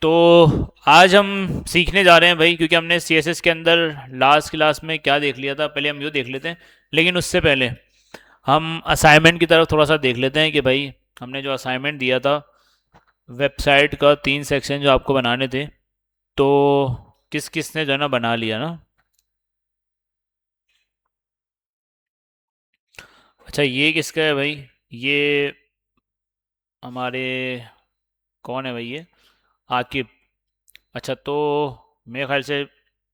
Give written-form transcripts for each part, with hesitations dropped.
तो आज हम सीखने जा रहे हैं भाई, क्योंकि हमने सीएसएस के अंदर लास्ट क्लास में क्या देख लिया था, पहले हम यो देख लेते हैं। लेकिन उससे पहले हम असाइनमेंट की तरफ थोड़ा सा देख लेते हैं कि भाई हमने जो असाइनमेंट दिया था वेबसाइट का 3 सेक्शन जो आपको बनाने थे, तो किस किस ने जो है ना बना लिया ना। अच्छा, ये किसका है भाई? ये हमारे कौन है भाई ये? आकिब। अच्छा, तो मेरे ख्याल से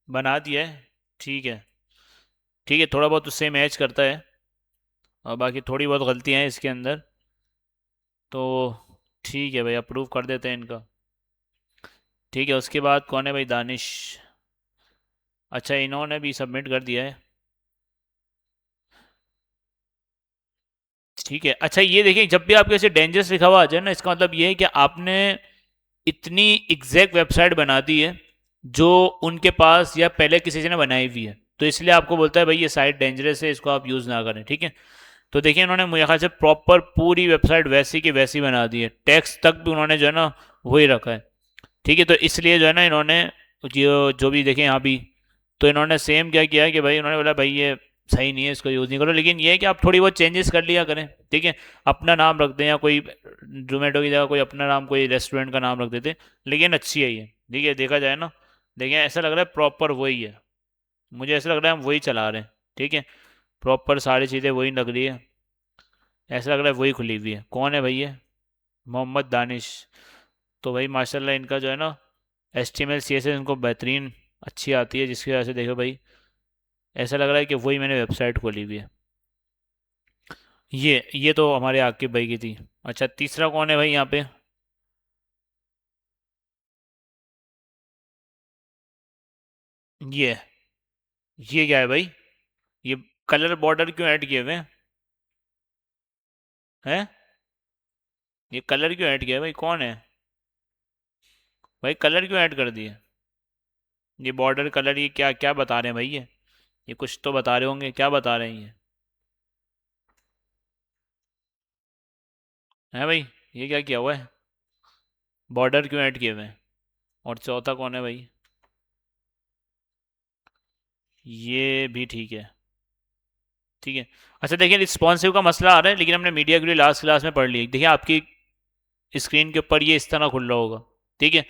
बना दिया है। ठीक है। ठीक है, थोड़ा बहुत उससे मैच करता है और बाकी थोड़ी बहुत गलतियां हैं इसके अंदर। तो ठीक है भाई, अप्रूव कर देते हैं इनका। ठीक है, उसके बाद कौन है भाई? दानिश। अच्छा, इन्होंने भी सबमिट कर दिया है। ठीक है। अच्छा, ये देखिए, जब भी आपके ऐसे डेंजरस लिखा हुआ आ जाए ना, इसका मतलब ये है कि आपने इतनी एग्जैक्ट वेबसाइट बना दी है जो उनके पास या पहले किसी ने बनाई हुई है, तो इसलिए आपको बोलता है भाई ये साइट डेंजरस है, इसको आप यूज़ ना करें। ठीक है। तो देखिए, इन्होंने मुझे ख्याल से प्रॉपर पूरी वेबसाइट वैसी की वैसी बना दी है, टेक्स्ट तक भी उन्होंने जो है ना वही रखा है। ठीक है, तो इसलिए जो है ना इन्होंने जो भी देखें यहाँ भी, तो इन्होंने सेम क्या किया कि भाई उन्होंने बोला भाई ये सही नहीं है, इसको यूज़ नहीं करो। लेकिन ये है कि आप थोड़ी बहुत चेंजेस कर लिया करें। ठीक है। अपना नाम रख दें या कोई जोमेटो की जगह कोई अपना नाम, कोई रेस्टोरेंट का नाम रख देते। लेकिन अच्छी है ये। ठीक है, देखा जाए ना, देखिए ऐसा लग रहा है प्रॉपर वही है। मुझे ऐसा लग रहा है हम वही चला रहे हैं। ठीक है। प्रॉपर सारी चीज़ें वही लग रही है। ऐसा लग रहा है वही खुली हुई है। कौन है भाई ये? मोहम्मद दानिश। तो भाई माशाल्लाह इनका जो है ना H T M L C S S इनको बेहतरीन अच्छी आती है, जिसकी वजह से देखो भाई ऐसा लग रहा है कि वही मैंने वेबसाइट खोली हुई है। ये तो हमारे आकिब भाई की थी। अच्छा, तीसरा कौन है भाई यहाँ पे? ये ये क्या है भाई? ये कलर बॉर्डर क्यों ऐड किए हुए हैं? हैं? ये कलर क्यों ऐड किया है भाई? कौन है भाई? कलर क्यों ऐड कर दिए? ये बॉर्डर कलर, ये क्या क्या बता रहे हैं भाई? ये कुछ तो बता रहे होंगे, क्या बता रहे हैं ये? है भाई? ये क्या किया हुआ है? बॉर्डर क्यों ऐड किए हुए हैं? और चौथा कौन है भाई? ये भी ठीक है। ठीक है। अच्छा देखिए, रिस्पॉन्सिव का मसला आ रहा है, लेकिन हमने मीडिया के लिए लास्ट क्लास में पढ़ लिया। देखिए आपकी स्क्रीन के ऊपर ये इस तरह खुल रहा होगा। ठीक है।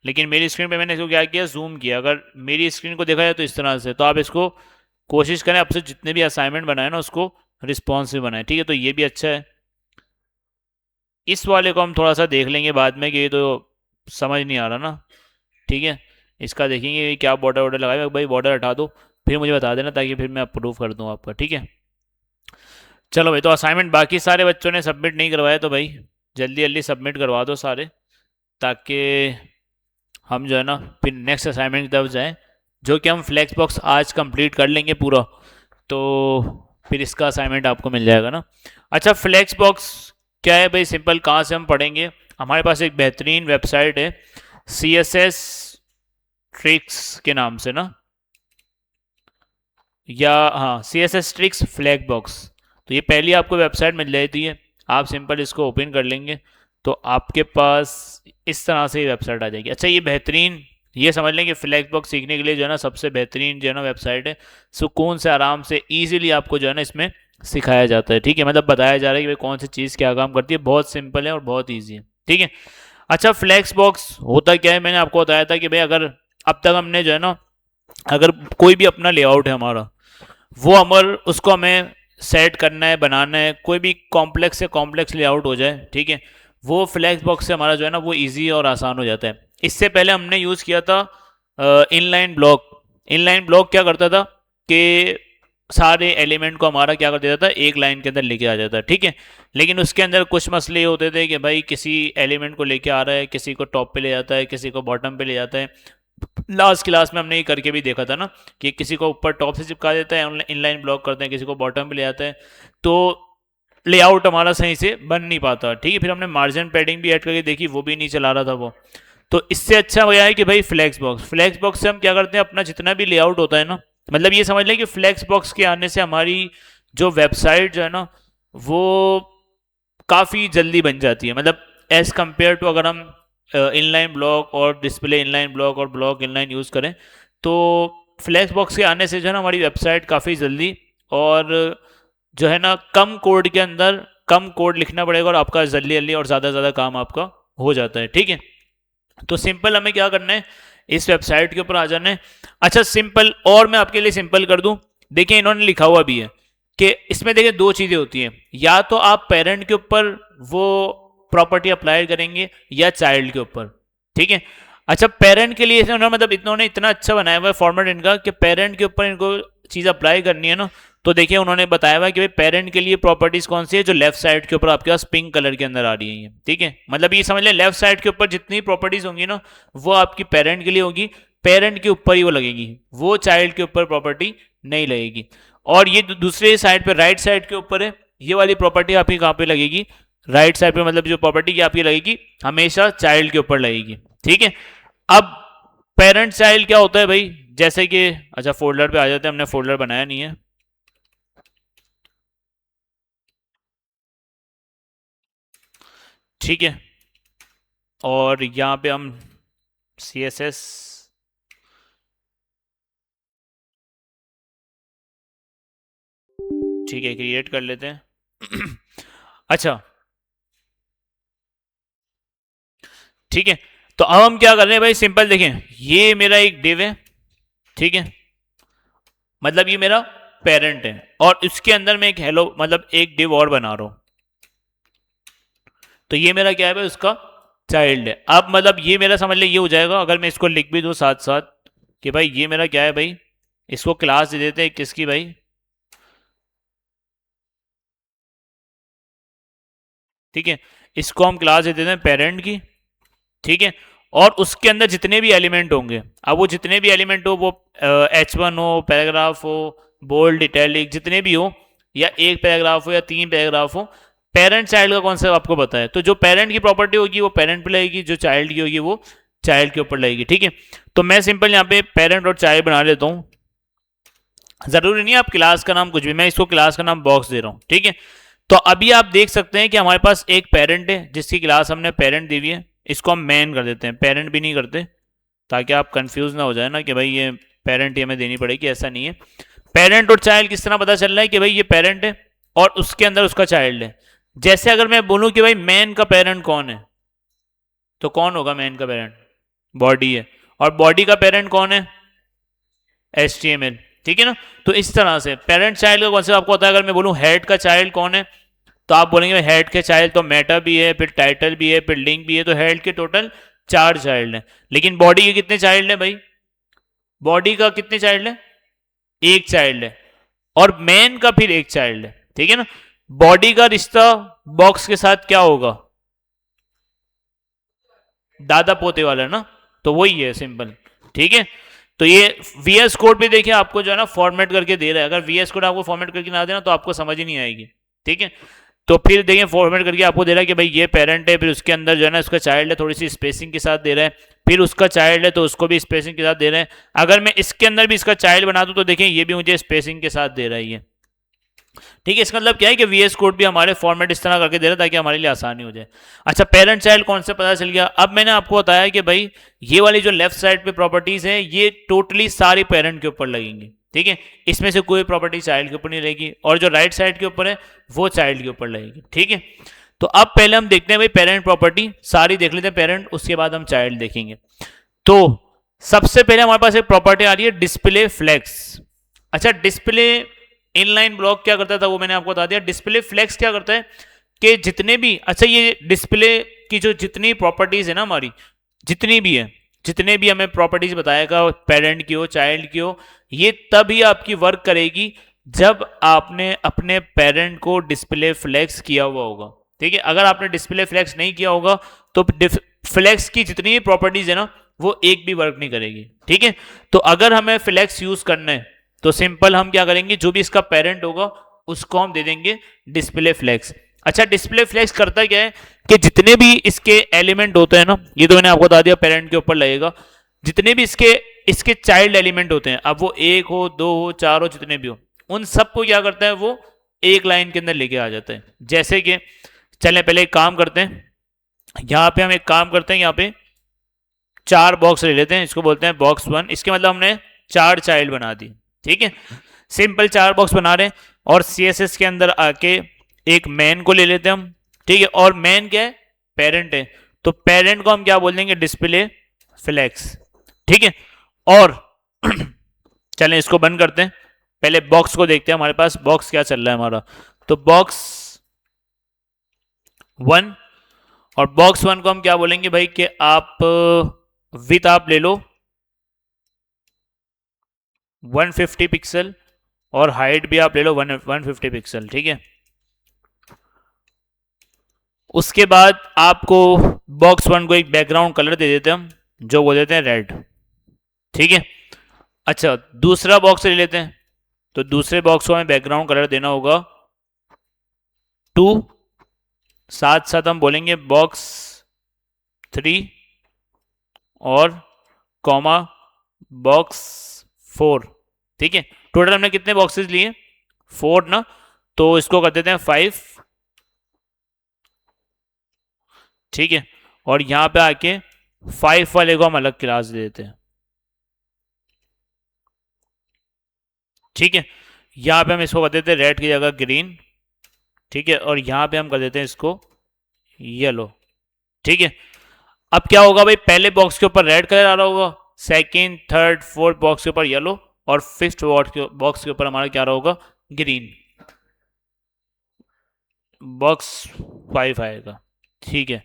लेकिन मेरी स्क्रीन पे मैंने इसको क्या किया, जूम किया। अगर मेरी स्क्रीन को देखा जाए तो इस तरह से, तो आप इसको कोशिश करें आपसे जितने भी असाइनमेंट बनाए ना उसको रिस्पॉन्सिव बनाए। ठीक है, तो ये भी अच्छा है। इस वाले को हम थोड़ा सा देख लेंगे बाद में, कि ये तो समझ नहीं आ रहा ना। ठीक है। इसका देखेंगे कि क्या बॉर्डर वॉर्डर लगाए भाई, बॉर्डर हटा दो, फिर मुझे बता देना, ताकि फिर मैं अप्रूव कर दूँ आपका। ठीक है। चलो भाई, तो असाइनमेंट बाकी सारे बच्चों ने सबमिट नहीं करवाया, तो भाई जल्दी जल्दी सबमिट करवा दो सारे, ताकि हम जो है ना फिर नेक्स्ट असाइनमेंट की तरफ जाएं, जो कि हम फ्लैक्स बॉक्स आज कंप्लीट कर लेंगे पूरा। तो फिर इसका असाइनमेंट आपको मिल जाएगा ना। अच्छा, फ्लैक्स बॉक्स क्या है भाई? सिंपल, कहाँ से हम पढ़ेंगे? हमारे पास एक बेहतरीन वेबसाइट है सी एस एस ट्रिक्स के नाम से ना, या हाँ, C S S tricks flex box. तो ये पहली आपको वेबसाइट मिल जाती है। आप सिंपल इसको ओपन कर लेंगे तो आपके पास इस तरह से वेबसाइट आ जाएगी। अच्छा, ये बेहतरीन, ये समझ लें कि फ्लैग बॉक्स सीखने के लिए जो है ना सबसे बेहतरीन जो है ना वेबसाइट है। सुकून से आराम से ईजिली आपको जो है ना इसमें सिखाया जाता है। ठीक है, मतलब बताया जा रहा है कि भाई कौन सी चीज़ क्या काम करती है। बहुत सिंपल है और बहुत ईजी है। ठीक है। अच्छा, फ्लैक्स बॉक्स होता क्या है? मैंने आपको बताया था कि भाई अगर अब तक हमने जो है ना, अगर कोई भी अपना लेआउट है हमारा, वो अमर उसको हमें सेट करना है, बनाना है, कोई भी कॉम्प्लेक्स से कॉम्प्लेक्स लेआउट हो जाए। ठीक है, वो फ्लैक्स बॉक्स से हमारा जो है ना वो इजी और आसान हो जाता है। इससे पहले हमने यूज़ किया था इनलाइन ब्लॉक। इनलाइन ब्लॉक क्या करता था कि सारे एलिमेंट को हमारा क्या कर देता था, एक लाइन के अंदर लेके आ जाता है। ठीक है। लेकिन उसके अंदर कुछ मसले ये होते थे कि भाई किसी एलिमेंट को लेके आ रहा है, किसी को टॉप पे ले जाता है, किसी को बॉटम पे ले जाता है। लास्ट क्लास में हमने ये करके भी देखा था ना, कि किसी को ऊपर टॉप से चिपका देता है, इनलाइन ब्लॉक करते हैं, किसी को बॉटम पे ले जाता है, तो लेआउट हमारा सही से बन नहीं पाता। ठीक है। फिर हमने मार्जिन पैडिंग भी ऐड करके देखी, वो भी नहीं चला रहा था वो। तो इससे अच्छा हो गया है कि भाई फ्लैक्स बॉक्स, फ्लैक्स बॉक्स से हम क्या करते हैं, अपना जितना भी लेआउट होता है ना, मतलब ये समझ लें कि फ्लैक्स बॉक्स के आने से हमारी जो वेबसाइट जो है ना वो काफ़ी जल्दी बन जाती है। मतलब एज़ कम्पेयर टू अगर हम इनलाइन ब्लॉक और डिस्प्ले इनलाइन ब्लॉक और ब्लॉक इनलाइन यूज़ करें, तो फ्लैक्स बॉक्स के आने से जो है ना हमारी वेबसाइट काफ़ी जल्दी और जो है ना कम कोड के अंदर कम कोड लिखना पड़ेगा और आपका जल्दी जल्दी और ज़्यादा ज़्यादा काम आपका हो जाता है। ठीक है, तो सिंपल हमें क्या करना है, इस वेबसाइट के ऊपर आ जाना है। अच्छा सिंपल, और मैं आपके लिए सिंपल कर दूं, देखिए इन्होंने लिखा हुआ भी है कि इसमें देखिए दो चीज़ें होती हैं, या तो आप पेरेंट के ऊपर वो प्रॉपर्टी अप्लाई करेंगे या चाइल्ड के ऊपर। ठीक है, अच्छा पेरेंट के लिए उन्होंने मतलब इन्होंने इतना अच्छा बनाया हुआ है फॉर्मेट इनका कि पेरेंट के ऊपर इनको चीज़ अप्लाई करनी है ना, तो देखिए उन्होंने बताया हुआ है कि भाई पेरेंट के लिए प्रॉपर्टीज कौन सी है, जो लेफ्ट साइड के ऊपर आपके पास पिंक कलर के अंदर आ रही है। ठीक है, मतलब ये समझ लें लेफ्ट साइड के ऊपर जितनी प्रॉपर्टीज होंगी ना वो आपकी पेरेंट के लिए होगी, पेरेंट के ऊपर ही वो लगेगी, वो चाइल्ड के ऊपर प्रॉपर्टी नहीं लगेगी। और ये दूसरे साइड पे राइट साइड के ऊपर है, ये वाली प्रॉपर्टी आपकी कहाँ पे लगेगी, राइट साइड पे, मतलब जो प्रॉपर्टी आपकी लगेगी हमेशा चाइल्ड के ऊपर लगेगी। ठीक है, अब पेरेंट चाइल्ड क्या होता है भाई, जैसे कि अच्छा फोल्डर पे आ जाते हैं, हमने फोल्डर बनाया नहीं है। ठीक है, और यहाँ पे हम CSS ठीक है क्रिएट कर लेते हैं। अच्छा ठीक है, तो अब हम क्या कर रहे हैं भाई, सिंपल देखें, ये मेरा एक डिव है। ठीक है, मतलब ये मेरा पेरेंट है और इसके अंदर मैं एक हेलो मतलब एक डिव और बना रहा हूं, तो ये मेरा क्या है भाई, उसका चाइल्ड है। अब मतलब ये मेरा समझ ले ये हो जाएगा, अगर मैं इसको लिख भी दूं साथ साथ कि भाई ये मेरा क्या है भाई, इसको क्लास दे देते हैं किसकी भाई, ठीक है, इसको हम क्लास दे देते हैं पेरेंट की। ठीक है, और उसके अंदर जितने भी एलिमेंट होंगे, अब वो जितने भी एलिमेंट हो, वो H1 हो, पैराग्राफ हो, बोल्ड इटैलिक जितने भी हो, या एक पैराग्राफ हो या तीन पैराग्राफ हो, पेरेंट चाइल्ड का कॉन्सेप्ट आपको पता है, तो जो पेरेंट की प्रॉपर्टी होगी वो पेरेंट पे लगेगी, जो चाइल्ड की होगी वो चाइल्ड के ऊपर लगेगी। ठीक है, तो मैं सिंपल यहाँ पे पेरेंट और चाइल्ड बना लेता हूँ, जरूरी नहीं है आप क्लास का नाम कुछ भी, मैं इसको क्लास का नाम बॉक्स दे रहा हूँ। ठीक है, तो अभी आप देख सकते हैं कि हमारे पास एक पेरेंट है जिसकी क्लास हमने पेरेंट दी हुई है, इसको हम मैन कर देते हैं, पेरेंट भी नहीं करते, ताकि आप कंफ्यूज ना हो जाए ना कि भाई ये पेरेंट ही हमें देनी पड़ेगी, ऐसा नहीं है। पेरेंट और चाइल्ड किस तरह पता चल रहा है कि भाई ये पेरेंट है और उसके अंदर उसका चाइल्ड है। जैसे अगर मैं बोलूं कि भाई मैन का पेरेंट कौन है, तो कौन होगा मैन का पेरेंट, बॉडी है, और बॉडी का पेरेंट कौन है, HTML। ठीक है ना, तो इस तरह से पेरेंट चाइल्ड का कॉन्सेप्ट आपको होता है। अगर मैं बोलूं हेड का चाइल्ड कौन है, तो आप बोलेंगे हेड के चाइल्ड तो मेटा भी है, फिर टाइटल भी है, फिर लिंक भी है, तो हेड के टोटल 4 चाइल्ड हैं। लेकिन बॉडी के कितने चाइल्ड हैं भाई, बॉडी का कितने चाइल्ड है, एक चाइल्ड है, और मैन का फिर एक चाइल्ड है। ठीक है ना, बॉडी का रिश्ता बॉक्स के साथ क्या होगा, दादा पोते वाला ना, तो वही है सिंपल। ठीक है, तो ये VS कोड भी देखिए आपको जो है ना फॉर्मेट करके दे रहा है, अगर VS कोड आपको फॉर्मेट करके ना देना तो आपको समझ ही नहीं आएगी। ठीक है, तो फिर देखिए फॉर्मेट करके आपको दे रहा है कि भाई ये पेरेंट है, फिर उसके अंदर जो है ना उसका चाइल्ड है, थोड़ी सी स्पेसिंग के साथ दे रहा है, फिर उसका चाइल्ड है तो उसको भी स्पेसिंग के साथ दे रहे हैं। अगर मैं इसके अंदर भी इसका चाइल्ड बना दूं तो देखिए ये भी मुझे स्पेसिंग के साथ दे रहा है ये। ठीक है, इसका मतलब क्या है कि VS कोड भी हमारे फॉर्मेट इस तरह करके दे रहा है ताकि हमारे लिए आसानी हो जाए। अच्छा पेरेंट चाइल्ड कौन से पता चल गया, अब मैंने आपको बताया कि भाई ये वाली जो लेफ्ट साइड पे प्रॉपर्टीज है ये टोटली सारी पेरेंट के ऊपर लगेंगी। ठीक है, इसमें से कोई प्रॉपर्टी चाइल्ड के ऊपर नहीं रहेगी, और जो राइट साइड के ऊपर है वो चाइल्ड के ऊपर लगेगी। ठीक है, तो अब पहले हम देखते हैं भाई पेरेंट प्रॉपर्टी सारी देख लेते हैं पेरेंट, उसके बाद हम चाइल्ड देखेंगे। तो सबसे पहले हमारे पास एक प्रॉपर्टी आ रही है डिस्प्ले फ्लेक्स। अच्छा डिस्प्ले इनलाइन ब्लॉक क्या करता था वो मैंने आपको बता दिया, डिस्प्ले फ्लेक्स क्या करता है कि जितने भी, अच्छा ये डिस्प्ले की जो जितनी प्रॉपर्टीज है ना हमारी, जितनी भी है, जितने भी हमें प्रॉपर्टीज बताएगा पेरेंट की हो चाइल्ड की हो, ये तभी आपकी वर्क करेगी जब आपने अपने पेरेंट को डिस्प्ले फ्लेक्स किया हुआ होगा। ठीक है, अगर आपने डिस्प्ले फ्लेक्स नहीं किया होगा तो फ्लेक्स की जितनी भी प्रॉपर्टीज है ना वो एक भी वर्क नहीं करेगी। ठीक है, तो अगर हमें फ्लेक्स यूज करना है तो सिंपल हम क्या करेंगे, जो भी इसका पेरेंट होगा उसको हम दे देंगे डिस्प्ले फ्लेक्स। अच्छा डिस्प्ले फ्लेक्स करता क्या है कि जितने भी इसके एलिमेंट होते हैं ना, ये तो मैंने आपको बता दिया पेरेंट के ऊपर लगेगा, जितने भी इसके इसके चाइल्ड एलिमेंट होते हैं, अब वो एक हो दो हो चार हो जितने भी हो, उन सबको क्या करता है वो एक लाइन के अंदर लेके आ जाता है। जैसे कि चलें पहले एक काम करते हैं, यहाँ पे हम एक काम करते हैं, यहाँ पे 4 बॉक्स ले लेते हैं, इसको बोलते हैं बॉक्स 1। इसके मतलब हमने 4 चाइल्ड बना दी, ठीक है। सिंपल 4 बॉक्स बना रहे हैं और CSS के अंदर आके एक मैन को ले लेते हैं हम, ठीक है। और मैन क्या है, पेरेंट है, तो पेरेंट को हम क्या बोल देंगे, डिस्प्ले फ्लेक्स, ठीक है। और चलें इसको बंद करते हैं, पहले बॉक्स को देखते हैं हमारे पास बॉक्स क्या चल रहा है हमारा। तो बॉक्स 1, और बॉक्स 1 को हम क्या बोलेंगे भाई कि आप विथ आप ले लो 150 पिक्सल और हाइट भी आप ले लो 150 पिक्सल, ठीक है। उसके बाद आपको बॉक्स 1 को एक बैकग्राउंड कलर दे देते हैं हम, जो बोल देते हैं रेड, ठीक है। अच्छा, दूसरा बॉक्स ले लेते हैं, तो दूसरे बॉक्स को हमें बैकग्राउंड कलर देना होगा 2, साथ साथ हम बोलेंगे बॉक्स 3 और कॉमा बॉक्स 4, ठीक है। टोटल हमने कितने बॉक्सेस लिए, 4 ना, तो इसको कर देते हैं 5, ठीक है। और यहां पे आके 5 वाले को हम अलग क्लास दे देते हैं, ठीक है। यहां पे हम इसको कर देते हैं रेड की जगह ग्रीन, ठीक है। और यहां पे हम कर देते हैं इसको येलो, ठीक है। अब क्या होगा भाई, पहले बॉक्स के ऊपर रेड कलर आ रहा होगा, सेकेंड थर्ड फोर्थ बॉक्स के ऊपर येलो, और फिफ्थ बॉक्स के ऊपर हमारा क्या रहा होगा, ग्रीन। बॉक्स 5 आएगा, ठीक है।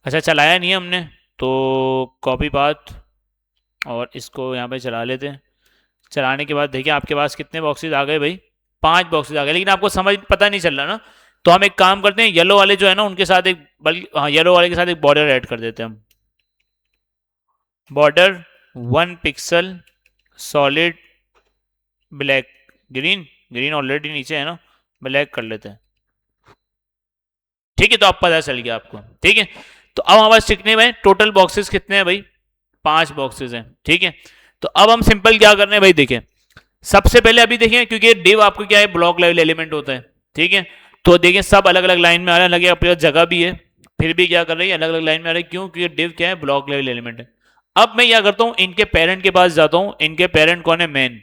अच्छा, चलाया नहीं है हमने, तो कॉपी पाथ और इसको यहाँ पे चला लेते हैं। चलाने के बाद देखिए आपके पास कितने बॉक्सेस आ गए भाई, 5 बॉक्सेस आ गए, लेकिन आपको समझ पता नहीं चल रहा ना। तो हम एक काम करते हैं, येलो वाले जो है ना उनके साथ एक, बल्कि हाँ, येलो वाले के साथ एक बॉर्डर ऐड कर देते हैं हम। Border 1 pixel solid black, green, green already नीचे है ना, ब्लैक कर लेते हैं, ठीक है। तो अब पता चल गया आपको, ठीक है। तो अब हमारे पास कितने में टोटल बॉक्सेस कितने हैं भाई, 5 बॉक्सेस हैं, ठीक है। तो अब हम सिंपल क्या कर रहे हैं भाई, देखें सबसे पहले अभी देखें, क्योंकि डिव आपको क्या है, ब्लॉक लेवल एलिमेंट होता है, ठीक है। तो देखें सब अलग अलग लाइन में आ रहा है, लगे अपने पास जगह भी है, फिर भी क्या कर रही है, अलग अलग लाइन में आ रही है, क्यों, क्योंकि डिव क्या है, ब्लॉक लेवल एलिमेंट है। अब मैं क्या करता हूं, इनके पेरेंट के पास जाता हूं, इनके पेरेंट कौन है, मैन,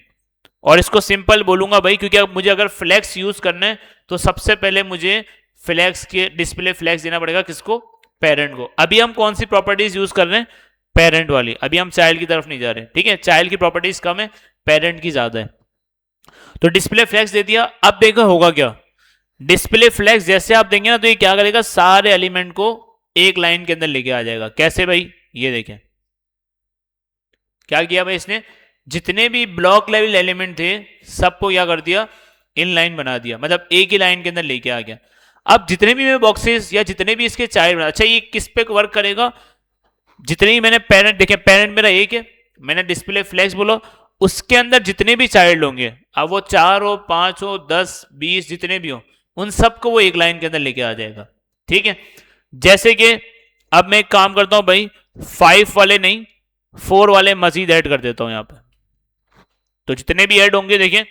और इसको सिंपल बोलूंगा भाई, क्योंकि अब मुझे अगर फ्लैक्स यूज करना है तो सबसे पहले मुझे फ्लैक्स के डिस्प्ले फ्लैक्स देना पड़ेगा, किसको, पेरेंट को। अभी हम कौन सी प्रॉपर्टीज यूज कर रहे हैं, पेरेंट वाली, अभी हम चाइल्ड की तरफ नहीं जा रहे, ठीक है। चाइल्ड की प्रॉपर्टीज कम है, पेरेंट की ज्यादा है। तो डिस्प्ले फ्लैक्स दे दिया, अब देखो होगा क्या, डिस्प्ले फ्लैक्स जैसे आप देंगे ना, तो ये क्या करेगा, सारे एलिमेंट को एक लाइन के अंदर लेके आ जाएगा। कैसे भाई, ये देखें क्या किया भाई इसने, जितने भी ब्लॉक लेवल एलिमेंट थे सबको क्या कर दिया, इन लाइन बना दिया, मतलब एक ही लाइन के अंदर लेके आ गया। अब जितने भी मैं बॉक्सेस या जितने भी इसके चाइल्ड, अच्छा ये किस पे वर्क करेगा, जितने भी मैंने पेरेंट देखे, पेरेंट मेरा एक है, मैंने डिस्प्ले फ्लैक्स बोला, उसके अंदर जितने भी चाइल्ड होंगे, अब वो 4 हो 5 हो 10 20 जितने भी हो, उन सबको वो एक लाइन के अंदर लेके आ जाएगा, ठीक है। जैसे कि अब मैं एक काम करता हूं भाई, 5 वाले नहीं 4 वाले मजीद ऐड कर देता हूं यहां पे। तो जितने भी ऐड होंगे देखें,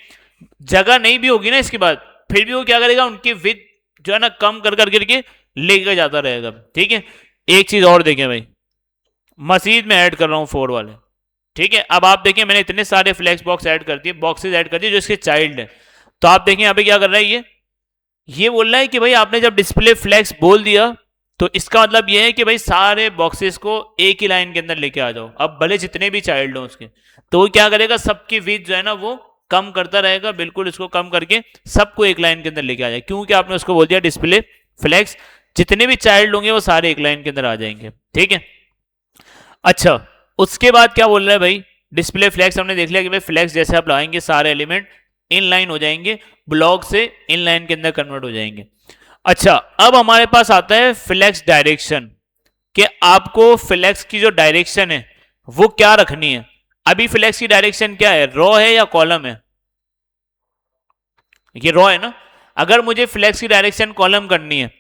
जगह नहीं भी होगी ना इसके बाद, फिर भी वो क्या करेगा, उनकी विथ जो है ना कम कर करके लेके जाता रहेगा, ठीक है। एक चीज और देखें भाई, मजीद में ऐड कर रहा हूं 4 वाले, ठीक है। अब आप देखें मैंने इतने सारे फ्लैक्स बॉक्स ऐड कर दिए, बॉक्सेस ऐड कर दिए जो इसके चाइल्ड है। तो आप देखें यहाँ पे क्या कर रहा है, ये बोल रहा है कि भाई आपने जब डिस्प्ले फ्लैक्स बोल दिया, तो इसका मतलब ये है कि भाई सारे बॉक्सेस को एक ही लाइन के अंदर लेके आ जाओ, अब भले जितने भी चाइल्ड हो उसके। तो वो क्या करेगा, सबकी विथ जो है ना वो कम करता रहेगा, बिल्कुल इसको कम करके सबको एक लाइन के अंदर लेके आ जाए, क्योंकि आपने उसको बोल दिया डिस्प्ले फ्लैक्स, जितने भी चाइल्ड होंगे वो सारे एक लाइन के अंदर आ जाएंगे, ठीक है। अच्छा, उसके बाद क्या बोल रहा है भाई, डिस्प्ले फ्लैक्स हमने देख लिया कि भाई फ्लैक्स जैसे आप लगाएंगे सारे एलिमेंट इन लाइन हो जाएंगे, ब्लॉक से इन लाइन के अंदर कन्वर्ट हो जाएंगे। अच्छा, अब हमारे पास आता है फ्लैक्स डायरेक्शन, कि आपको फ्लैक्स की जो डायरेक्शन है वो क्या रखनी है। अभी फ्लैक्स की डायरेक्शन क्या है, रॉ है या कॉलम है, ये रॉ है ना। अगर मुझे फ्लैक्स की डायरेक्शन कॉलम करनी है,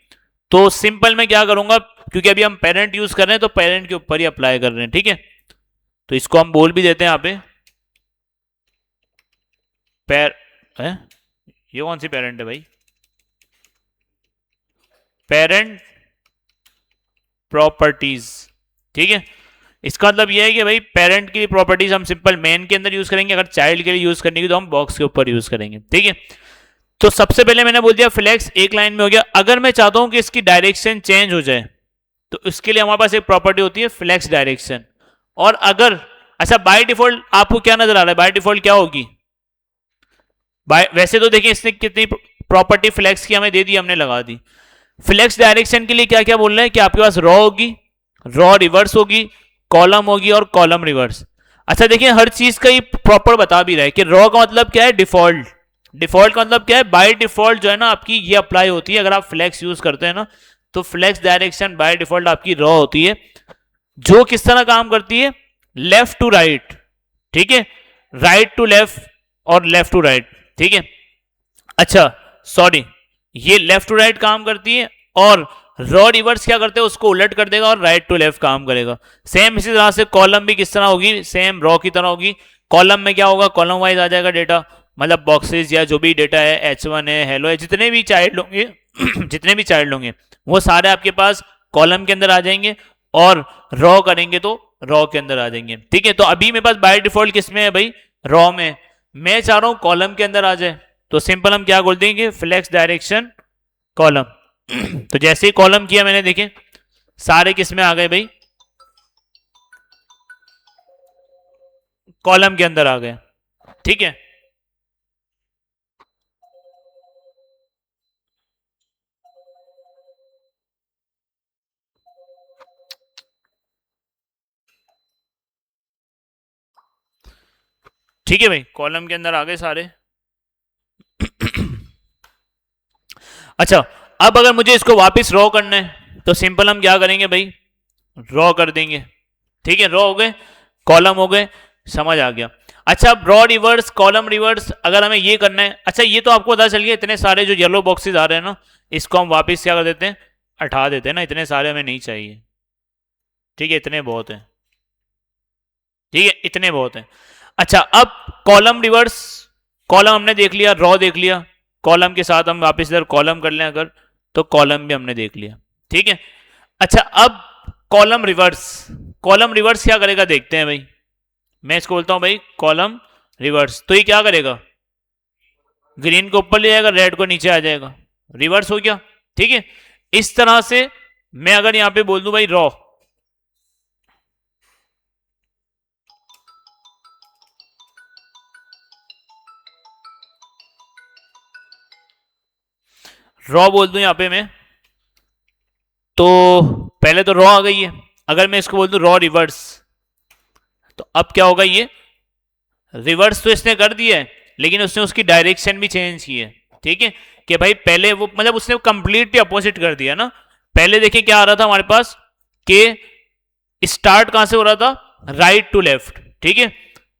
तो सिंपल मैं क्या करूंगा, क्योंकि अभी हम पेरेंट यूज कर रहे हैं तो पेरेंट के ऊपर ही अप्लाई कर रहे हैं, ठीक है। तो इसको हम बोल भी देते हैं यहाँ पे पैर है, ये कौन सी पेरेंट है भाई, पेरेंट प्रॉपर्टीज, ठीक है। इसका मतलब ये है कि भाई पेरेंट की प्रॉपर्टीज हम सिंपल मेन के अंदर यूज करेंगे, अगर चाइल्ड के लिए यूज करने की तो हम बॉक्स के ऊपर यूज करेंगे, ठीक है। तो सबसे पहले मैंने बोल दिया फ्लेक्स एक लाइन में हो गया। अगर मैं चाहता हूं कि इसकी डायरेक्शन चेंज हो जाए तो इसके लिए हमारे पास एक प्रॉपर्टी होती है फ्लेक्स डायरेक्शन। और अगर अच्छा बाय डिफॉल्ट आपको क्या नजर आ रहा है, बाय डिफॉल्ट क्या होगी, वैसे तो देखिए इसने कितनी प्रॉपर्टी फ्लेक्स की हमें दे दी, हमने लगा दी। फ्लेक्स डायरेक्शन के लिए क्या क्या बोल रहे हैं कि आपके पास रॉ होगी, रॉ रिवर्स होगी, कॉलम होगी और कॉलम रिवर्स। अच्छा देखिए हर चीज का ये प्रॉपर बता भी रहा है कि रॉ का मतलब क्या है, डिफॉल्ट। डिफॉल्ट का मतलब क्या है, बाय डिफॉल्ट जो है ना आपकी ये अप्लाई होती है अगर आप फ्लेक्स यूज करते हैं ना, तो फ्लेक्स डायरेक्शन बाय डिफॉल्ट आपकी रॉ होती है, जो किस तरह काम करती है, लेफ्ट टू राइट, ठीक है, राइट टू लेफ्ट और लेफ्ट टू राइट, ठीक है। अच्छा सॉरी, ये लेफ्ट टू राइट काम करती है और रॉ रिवर्स क्या करते हैं, उसको उलट कर देगा और राइट टू लेफ्ट काम करेगा। सेम इसी तरह से कॉलम भी किस तरह होगी, सेम रॉ की तरह होगी। कॉलम में क्या होगा, कॉलम वाइज आ जाएगा डेटा, मतलब बॉक्सेस या जो भी डेटा है, H1 है, हेलो है, जितने भी चाइल्ड होंगे जितने भी चाइल्ड होंगे वो सारे आपके पास कॉलम के अंदर आ जाएंगे, और रॉ करेंगे तो रॉ के अंदर आ जाएंगे, ठीक है। तो अभी मेरे पास बाय डिफॉल्ट किस में है भाई, रॉ में। मैं चाह रहा हूं कॉलम के अंदर आ जाए, तो सिंपल हम क्या बोल देंगे, फ्लेक्स डायरेक्शन कॉलम। तो जैसे ही कॉलम किया मैंने, देखें सारे किस में आ गए भाई, कॉलम के अंदर आ गए, ठीक है। ठीक है भाई, कॉलम के अंदर आ गए सारे। अच्छा अब अगर मुझे इसको वापस रॉ करना है तो सिंपल हम क्या करेंगे भाई, रॉ कर देंगे, ठीक है। रॉ हो गए, कॉलम हो गए, समझ आ गया। अच्छा अब रॉ रिवर्स कॉलम रिवर्स अगर हमें ये करना है, अच्छा ये तो आपको पता चल गया, इतने सारे जो येलो बॉक्सेस आ रहे हैं ना, इसको हम वापस क्या कर देते हैं, हटा देते हैं ना, इतने सारे हमें नहीं चाहिए, ठीक है, इतने बहुत हैं, ठीक है, इतने बहुत हैं। अच्छा अब कॉलम रिवर्स, कॉलम हमने देख लिया, रॉ देख लिया, कॉलम के साथ हम वापस इधर कॉलम कर लें अगर, तो कॉलम भी हमने देख लिया, ठीक है। अच्छा अब कॉलम रिवर्स, कॉलम रिवर्स क्या करेगा देखते हैं भाई। मैं इसको बोलता हूं भाई कॉलम रिवर्स, तो ये क्या करेगा, ग्रीन को ऊपर ले जाएगा, रेड को नीचे आ जाएगा, रिवर्स हो गया, ठीक है। इस तरह से मैं अगर यहां पे बोल दूं भाई रॉ, रॉ बोल दूं यहां पे मैं, तो पहले तो रॉ आ गई है। अगर मैं इसको बोल दूं रॉ रिवर्स, तो अब क्या होगा, ये रिवर्स तो इसने कर दिया है लेकिन उसने उसकी डायरेक्शन भी चेंज की है, ठीक है। कि भाई पहले वो मतलब उसने कंप्लीटली अपोजिट कर दिया ना। पहले देखिए क्या आ रहा था हमारे पास, कि स्टार्ट कहां से हो रहा था, राइट टू लेफ्ट, ठीक है,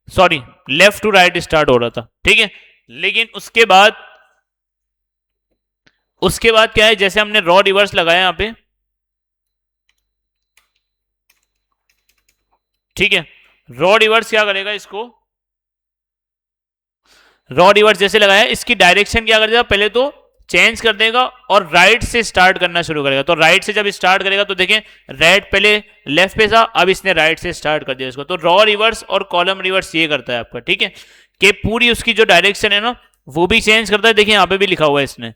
sorry left to right start हो रहा था, ठीक है। लेकिन उसके बाद क्या है, जैसे हमने रॉ रिवर्स लगाया यहां पे, ठीक है, रॉ रिवर्स क्या करेगा, इसको रॉ रिवर्स जैसे लगाया, इसकी डायरेक्शन क्या कर देगा, पहले तो चेंज कर देगा और राइट से स्टार्ट करना शुरू करेगा। तो राइट से जब स्टार्ट करेगा तो देखें रेड पहले लेफ्ट पे था, अब इसने राइट से स्टार्ट कर दिया इसको। तो रॉ रिवर्स और कॉलम रिवर्स ये करता है आपका, ठीक है, कि पूरी उसकी जो डायरेक्शन है ना वो भी चेंज करता है। देखिए यहां पे भी लिखा हुआ है इसने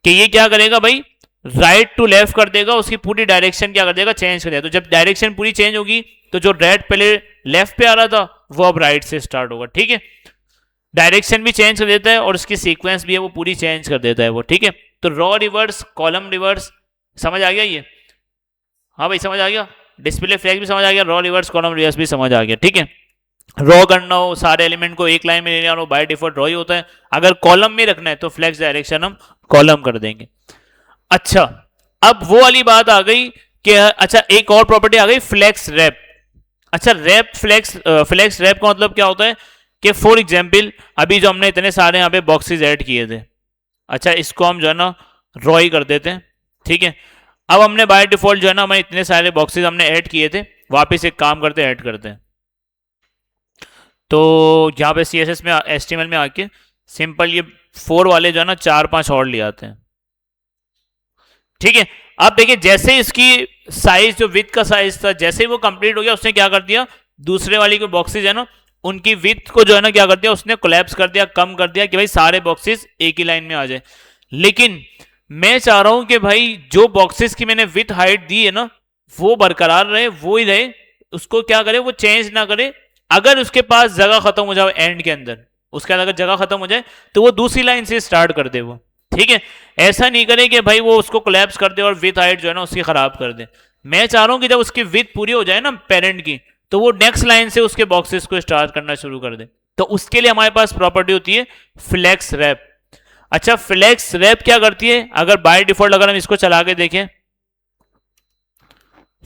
कि ये क्या करेगा भाई, राइट टू लेफ्ट कर देगा, उसकी पूरी डायरेक्शन क्या कर देगा, चेंज कर देगा। तो जब डायरेक्शन पूरी चेंज होगी तो जो रेड पहले लेफ्ट पे आ रहा था वो अब राइट से स्टार्ट होगा, ठीक है। डायरेक्शन भी चेंज कर देता है और उसकी सीक्वेंस भी है वो पूरी चेंज कर देता है वो, ठीक है। तो रॉ रिवर्स कॉलम रिवर्स समझ आ गया ये, हाँ भाई समझ आ गया, डिस्प्ले फ्लैग भी समझ आ गया, रॉ रिवर्स कॉलम रिवर्स भी समझ आ गया, ठीक है। रॉ करना हो, सारे एलिमेंट को एक लाइन में लेने आना हो, बाय डिफॉल्ट रॉ ही होता है। अगर कॉलम में रखना है तो फ्लैक्स डायरेक्शन हम कॉलम कर देंगे। अच्छा अब वो वाली बात आ गई कि अच्छा एक और प्रॉपर्टी आ गई फ्लैक्स रैप। अच्छा रैप फ्लैक्स रैप का मतलब क्या होता है कि फॉर एग्जाम्पल अभी जो हमने इतने सारे यहाँ पे बॉक्सेस ऐड किए थे, अच्छा इसको हम जो है ना रॉ ही कर देते हैं, ठीक है। अब हमने बाय डिफॉल्ट जो है ना हमें इतने सारे बॉक्सेस हमने ऐड किए थे, वापस एक काम करते हैं, ऐड करते हैं। तो यहाँ पे CSS में HTML में आके सिंपल ये 4 वाले जो है ना 4-5 और ले आते हैं, ठीक है। अब देखिए जैसे इसकी साइज जो विथ का साइज था जैसे ही वो कंप्लीट हो गया उसने क्या कर दिया, दूसरे वाली के बॉक्सेज है ना उनकी विथ को जो है ना क्या कर दिया उसने कोलैप्स कर दिया, कम कर दिया कि भाई सारे बॉक्सेस एक ही लाइन में आ जाए। लेकिन मैं चाह रहा हूं कि भाई जो बॉक्सेस की मैंने विथ हाइट दी है ना वो बरकरार रहे, वो ही रहे, उसको क्या करे वो चेंज ना करे। अगर उसके पास जगह खत्म हो जाए एंड के अंदर, उसके अगर जगह खत्म हो जाए तो वो दूसरी लाइन से स्टार्ट कर दे वो, ठीक है। ऐसा नहीं करे कि भाई वो उसको कोलैप्स कर दे और विथ हाइट जो है ना उसकी खराब कर दे। मैं चाह रहा हूं कि जब उसकी विथ पूरी हो जाए ना पेरेंट की तो वो नेक्स्ट लाइन से उसके बॉक्सेस को स्टार्ट करना शुरू कर दे। तो उसके लिए हमारे पास प्रॉपर्टी होती है फ्लेक्स रैप। अच्छा फ्लेक्स रैप क्या करती है, अगर बाय डिफॉल्ट अगर हम इसको चला के देखें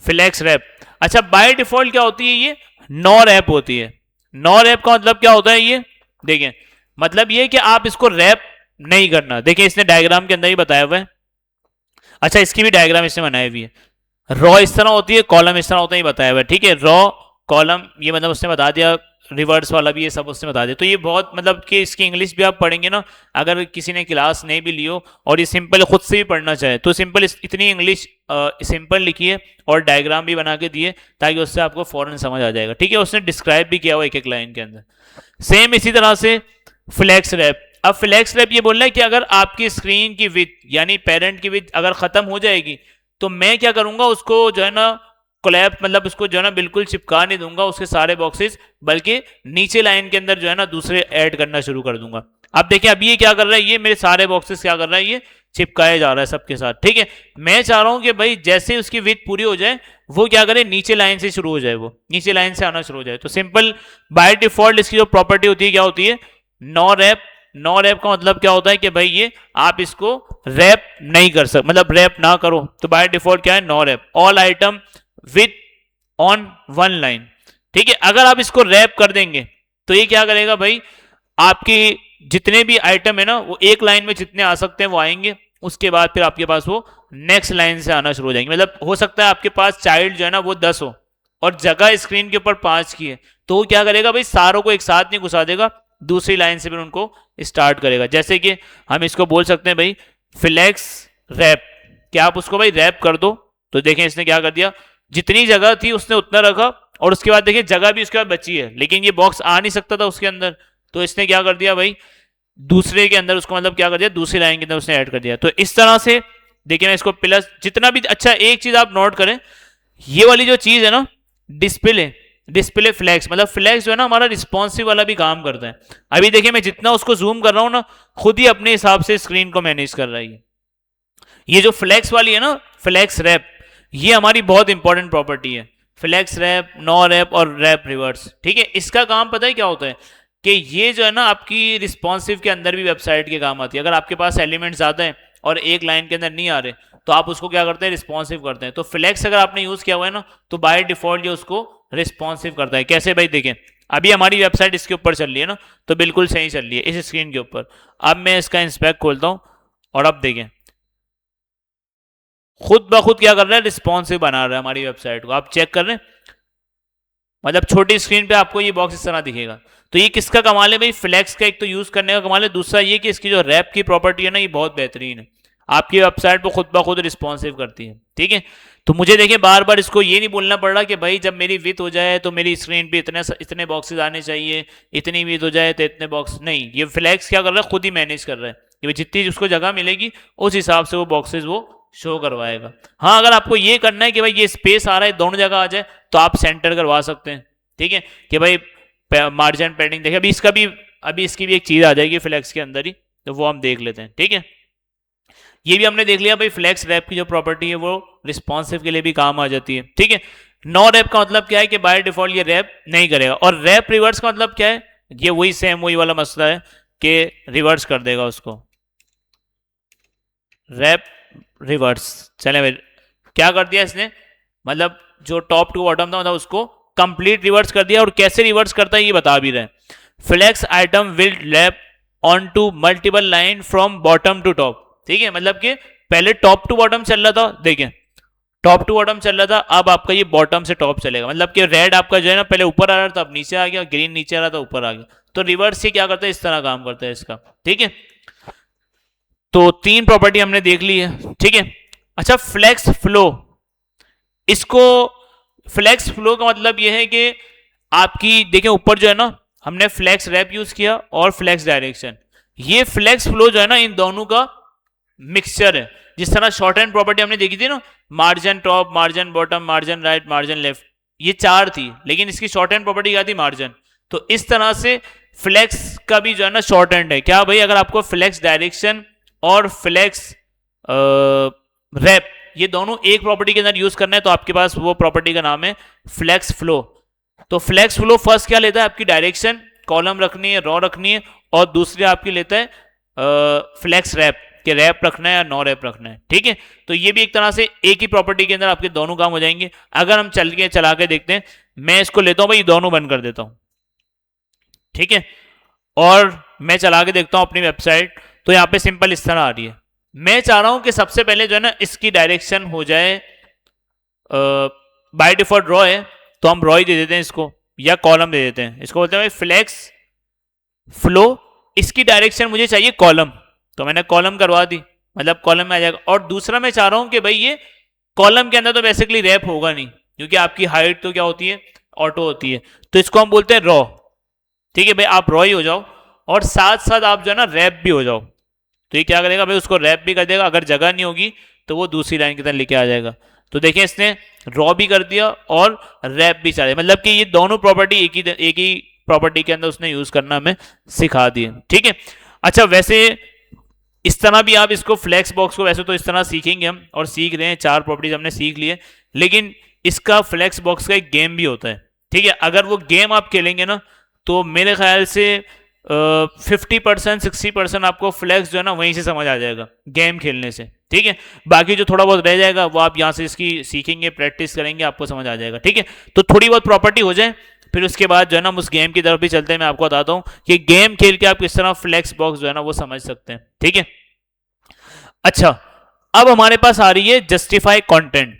फ्लेक्स रैप, अच्छा बाय डिफॉल्ट क्या होती है ये नो रैप होती है। नो रैप का मतलब क्या होता है ये देखें, मतलब ये कि आप इसको रैप नहीं करना। देखिए इसने डायग्राम के अंदर ही बताया हुआ है। अच्छा इसकी भी डायग्राम इसने बनाई हुई है। रॉ इस तरह होती है, कॉलम इस तरह होता है, बताया हुआ है, ठीक है। रॉ कॉलम ये मतलब उसने बता दिया, रिवर्स वाला भी ये सब उसने बता दिया। तो ये बहुत मतलब कि इसकी इंग्लिश भी आप पढ़ेंगे ना, अगर किसी ने क्लास नहीं भी ली हो और ये सिंपल खुद से भी पढ़ना चाहे तो सिंपल इतनी इंग्लिश सिंपल लिखी है और डायग्राम भी बना के दिए ताकि उससे आपको फौरन समझ आ जाएगा, ठीक है। उसने डिस्क्राइब भी किया हुआ एक एक लाइन के अंदर। सेम इसी तरह से फ्लैक्स रैप। अब फ्लैक्स रैप ये बोल रहा है कि अगर आपकी स्क्रीन की विथ यानी पेरेंट की विथ अगर खत्म हो जाएगी तो मैं क्या करूंगा उसको जो है ना कोलैप मतलब उसको जो है ना बिल्कुल चिपका नहीं दूंगा उसके सारे बॉक्सेस, बल्कि नीचे लाइन के अंदर जो है ना दूसरे ऐड करना शुरू कर दूंगा। अब देखिए अभी ये क्या कर रहा है, ये मेरे सारे बॉक्सेस क्या कर रहा है, ये चिपकाया जा रहा है सबके साथ, ठीक है। मैं चाह रहा हूं कि भाई जैसे उसकी विथ पूरी हो जाए वो क्या करे नीचे लाइन से शुरू हो जाए, वो नीचे लाइन से आना शुरू हो जाए। तो सिंपल बाय डिफॉल्ट इसकी जो प्रॉपर्टी होती है क्या होती है, नो रैप। नो रैप का मतलब क्या होता है कि भाई ये आप इसको रैप नहीं कर सकते, मतलब रैप ना करो। तो बाय डिफॉल्ट क्या है, no wrap. All item with on one line, ठीक है। अगर आप इसको रैप कर देंगे तो ये क्या करेगा भाई, आपकी जितने भी आइटम है ना वो एक लाइन में जितने आ सकते हैं वो आएंगे, उसके बाद फिर आपके पास वो नेक्स्ट लाइन से आना शुरू हो जाएंगे। मतलब हो सकता है आपके पास चाइल्ड जो है ना वो 10 हो और जगह स्क्रीन के ऊपर 5 की है, तो वो क्या करेगा भाई सारों को एक साथ नहीं घुसा देगा, दूसरी लाइन से फिर उनको स्टार्ट करेगा। जैसे कि हम इसको बोल सकते हैं भाई फ्लेक्स रैप, क्या आप उसको भाई रैप कर दो। तो देखें इसने क्या कर दिया, जितनी जगह थी उसने उतना रखा और उसके बाद देखिए जगह भी उसके बाद बची है, लेकिन ये बॉक्स आ नहीं सकता था उसके अंदर, तो इसने क्या कर दिया भाई दूसरे के अंदर उसको मतलब क्या कर दिया दूसरी लाइन के अंदर उसने ऐड कर दिया। तो इस तरह से देखिए मैं इसको प्लस जितना भी, अच्छा एक चीज आप नोट करें, ये वाली जो चीज है ना डिस्प्ले, डिस्प्ले फ्लैक्स मतलब फ्लैक्स जो है ना हमारा रिस्पॉन्सिव वाला भी काम करता है। अभी देखिए मैं जितना उसको जूम कर रहा हूं ना खुद ही अपने हिसाब से स्क्रीन को मैनेज कर रहा है। ये जो फ्लैक्स वाली है ना फ्लैक्स रैप, ये हमारी बहुत इंपॉर्टेंट प्रॉपर्टी है। फ्लैक्स रैप, नो रैप और रैप रिवर्स, ठीक है। इसका काम पता है क्या होता है कि ये जो है ना आपकी रिस्पॉन्सिव के अंदर भी वेबसाइट के काम आती है। अगर आपके पास एलिमेंट ज्यादा है और एक लाइन के अंदर नहीं आ रहे तो आप उसको क्या करते हैं रिस्पॉन्सिव करते हैं। तो फ्लैक्स अगर आपने यूज किया हुआ है ना तो बाय डिफॉल्ट ये उसको रिस्पॉन्सिव करता है। कैसे भाई देखें, अभी हमारी वेबसाइट इसके ऊपर चल रही है ना तो बिल्कुल सही चल रही है इस स्क्रीन के ऊपर। अब मैं इसका इंस्पेक्ट खोलता हूं और अब देखें खुद ब खुद क्या कर रहा है रिस्पॉन्सिव बना रहा है हमारी वेबसाइट को। आप चेक कर रहे हैं, मतलब छोटी स्क्रीन पे आपको ये बॉक्स इस तरह दिखेगा। तो ये किसका कमाल है भाई, फ्लैक्स का एक तो यूज करने का कमाल है, दूसरा ये कि इसकी जो रैप की प्रॉपर्टी है ना ये बहुत बेहतरीन है, आपकी वेबसाइट को खुद ब खुद रिस्पॉन्सिव करती है, ठीक है। तो मुझे देखिए बार बार इसको ये नहीं बोलना पड़ रहा कि भाई जब मेरी विथ हो जाए तो मेरी स्क्रीन पे इतने बॉक्सेस आने चाहिए, इतनी विथ हो जाए तो इतने बॉक्स नहीं। ये फ्लैक्स क्या कर रहा है खुद ही मैनेज कर रहा है कि जितनी उसको जगह मिलेगी उस हिसाब से वो बॉक्सेस वो शो करवाएगा। हाँ अगर आपको ये करना है कि भाई ये स्पेस आ रहा है दोनों जगह आ जाए तो आप सेंटर करवा सकते हैं, ठीक है। कि भाई मार्जिन पैडिंग देखिए अभी इसकी भी एक चीज आ जाएगी फ्लैक्स के अंदर ही, तो वो हम देख लेते हैं, ठीक है। ये भी हमने देख लिया भाई फ्लैक्स रैप की जो प्रॉपर्टी है वो रिस्पॉन्सिव के लिए भी काम आ जाती है, ठीक है। नो रैप का मतलब क्या है कि बाय डिफॉल्ट ये रैप नहीं करेगा। और रैप रिवर्स का मतलब क्या है, ये वही सेम वही वाला मसला है कि रिवर्स कर देगा उसको, रैप रिवर्स। चले भाई क्या कर दिया इसने, मतलब जो टॉप टू बॉटम था मतलब उसको कंप्लीट रिवर्स कर दिया। और कैसे रिवर्स करता है ये बता भी रहे, flex item will wrap on to multiple line from bottom to top, ठीक है। मतलब कि पहले टॉप टू बॉटम चल रहा था, देखिए टॉप टू बॉटम चल रहा था, अब आपका ये बॉटम से टॉप चलेगा। मतलब कि रेड आपका जो है ना पहले ऊपर आ रहा था अब नीचे आ गया, ग्रीन नीचे आ रहा था ऊपर आ गया। तो रिवर्स से क्या करता है इस तरह काम करता है इसका, ठीक है। तो 3 प्रॉपर्टी हमने देख ली है, ठीक है। अच्छा फ्लेक्स फ्लो, इसको फ्लेक्स फ्लो का मतलब ये है कि आपकी देखें ऊपर जो है ना, हमने फ्लेक्स रैप यूज किया और फ्लेक्स डायरेक्शन, ये फ्लेक्स फ्लो जो है ना इन दोनों का मिक्सचर है। जिस तरह शॉर्ट हैंड प्रॉपर्टी हमने देखी थी ना, margin top, margin bottom, margin right, margin left, ये चार थी, लेकिन इसकी शॉर्ट हैंड प्रॉपर्टी क्या थी, मार्जिन। तो इस तरह से फ्लेक्स का भी जो है ना शॉर्ट हैंड है क्या भाई, अगर आपको फ्लेक्स डायरेक्शन और फ्लेक्स रैप ये दोनों एक प्रॉपर्टी के अंदर यूज करना है, तो आपके पास वो प्रॉपर्टी का नाम है फ्लेक्स फ्लो। तो फ्लेक्स फ्लो फर्स्ट क्या लेता है, आपकी डायरेक्शन कॉलम रखनी है, रॉ रखनी है, और दूसरी आपकी लेता है फ्लेक्स रैप कि रैप रखना है या नो रैप रखना है। ठीक है, तो ये भी एक तरह से एक ही प्रॉपर्टी के अंदर आपके दोनों काम हो जाएंगे। अगर हम चला के देखते हैं, मैं इसको लेता हूं भाई, दोनों बंद कर देता हूं, ठीक है, और मैं चला के देखता हूं अपनी वेबसाइट, तो यहां पे सिंपल इस तरह आ रही है। मैं चाह रहा हूं कि सबसे पहले जो है ना इसकी डायरेक्शन हो जाए, बाय डिफॉल्ट रॉ है तो हम रॉ ही दे देते हैं इसको, या कॉलम दे देते हैं, इसको बोलते हैं फ्लेक्स फ्लो, इसकी डायरेक्शन मुझे चाहिए कॉलम, तो मैंने कॉलम करवा दी, मतलब कॉलम में आ जाएगा। और दूसरा मैं चाह रहा हूं कि भाई ये कॉलम के अंदर तो बेसिकली रैप होगा नहीं, क्योंकि आपकी हाइट तो क्या होती है, ऑटो होती है, तो इसको हम बोलते हैं रॉ। ठीक है भाई, आप रॉ ही हो जाओ और साथ साथ आप जो है ना रैप भी हो जाओ। तो ये क्या करेगा भाई, उसको रैप भी कर देगा, अगर जगह नहीं होगी तो वो दूसरी लाइन की तरह लेके आ जाएगा। तो देखिए इसने रॉ भी कर दिया और रैप भी चला, मतलब कि ये दोनों प्रॉपर्टी एक ही प्रॉपर्टी के अंदर उसने यूज करना हमें सिखा दिए। ठीक है, अच्छा वैसे इस तरह भी आप इसको फ्लेक्स बॉक्स को वैसे तो इस तरह सीखेंगे हम, और सीख रहे हैं, चार प्रॉपर्टीज हमने सीख लिए, लेकिन इसका फ्लेक्स बॉक्स का एक गेम भी होता है। ठीक है, अगर वो गेम आप खेलेंगे ना, तो मेरे ख्याल से 50% 60% आपको फ्लेक्स जो है ना वहीं से समझ आ जाएगा गेम खेलने से। ठीक है, बाकी जो थोड़ा बहुत रह जाएगा वो आप यहाँ से इसकी सीखेंगे, प्रैक्टिस करेंगे, आपको समझ आ जाएगा। ठीक है, तो थोड़ी बहुत प्रॉपर्टी हो जाए, फिर उसके बाद जो है ना हम उस गेम की तरफ भी चलते हैं। मैं आपको बताता हूँ कि गेम खेल के आप किस तरह फ्लेक्स बॉक्स जो है ना वो समझ सकते हैं। ठीक है, अच्छा अब हमारे पास आ रही है जस्टिफाई कंटेंट।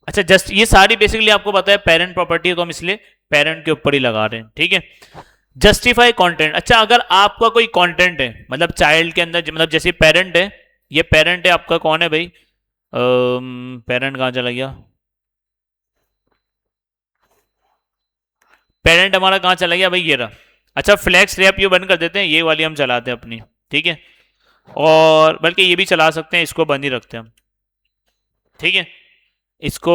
अच्छा जस्ट ये सारी बेसिकली आपको पता है पेरेंट प्रॉपर्टी है, तो हम इसलिए पेरेंट के ऊपर ही लगा रहे हैं। ठीक है, जस्टिफाई कंटेंट, अच्छा अगर आपका कोई कंटेंट है, मतलब चाइल्ड के अंदर, मतलब जैसे पेरेंट है, ये पेरेंट है आपका, कौन है भाई, पेरेंट कहां चला गया, पेरेंट हमारा कहां चला गया भाई, ये रहा। अच्छा फ्लैक्स रैप ये बंद कर देते हैं, ये वाली हम चलाते हैं अपनी। ठीक है, और बल्कि ये भी चला सकते हैं, इसको बंद ही रखते हैं हम। ठीक है, इसको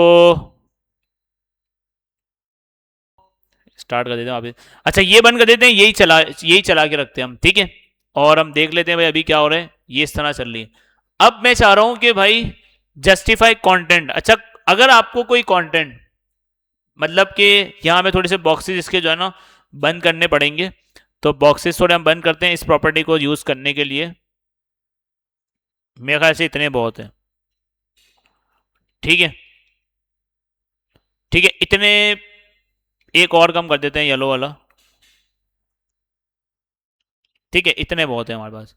स्टार्ट कर देते हैं वापस। अच्छा ये बंद कर देते हैं, यही चला के रखते हैं हम। ठीक है, और हम देख लेते हैं भाई अभी क्या हो रहा है, ये इस तरह चल रही है। अब मैं चाह रहा हूं कि भाई जस्टिफाई कंटेंट, अच्छा अगर आपको कोई कंटेंट, मतलब कि यहां में थोड़े से बॉक्सेस इसके जो है ना बंद करने पड़ेंगे, तो बॉक्सेस थोड़े हम बंद करते हैं इस प्रॉपर्टी को यूज करने के लिए, मेरे ख्याल से इतने बहुत है। ठीक है, ठीक है, इतने एक और कम कर देते हैं, येलो वाला। ठीक है, इतने बहुत है हमारे पास।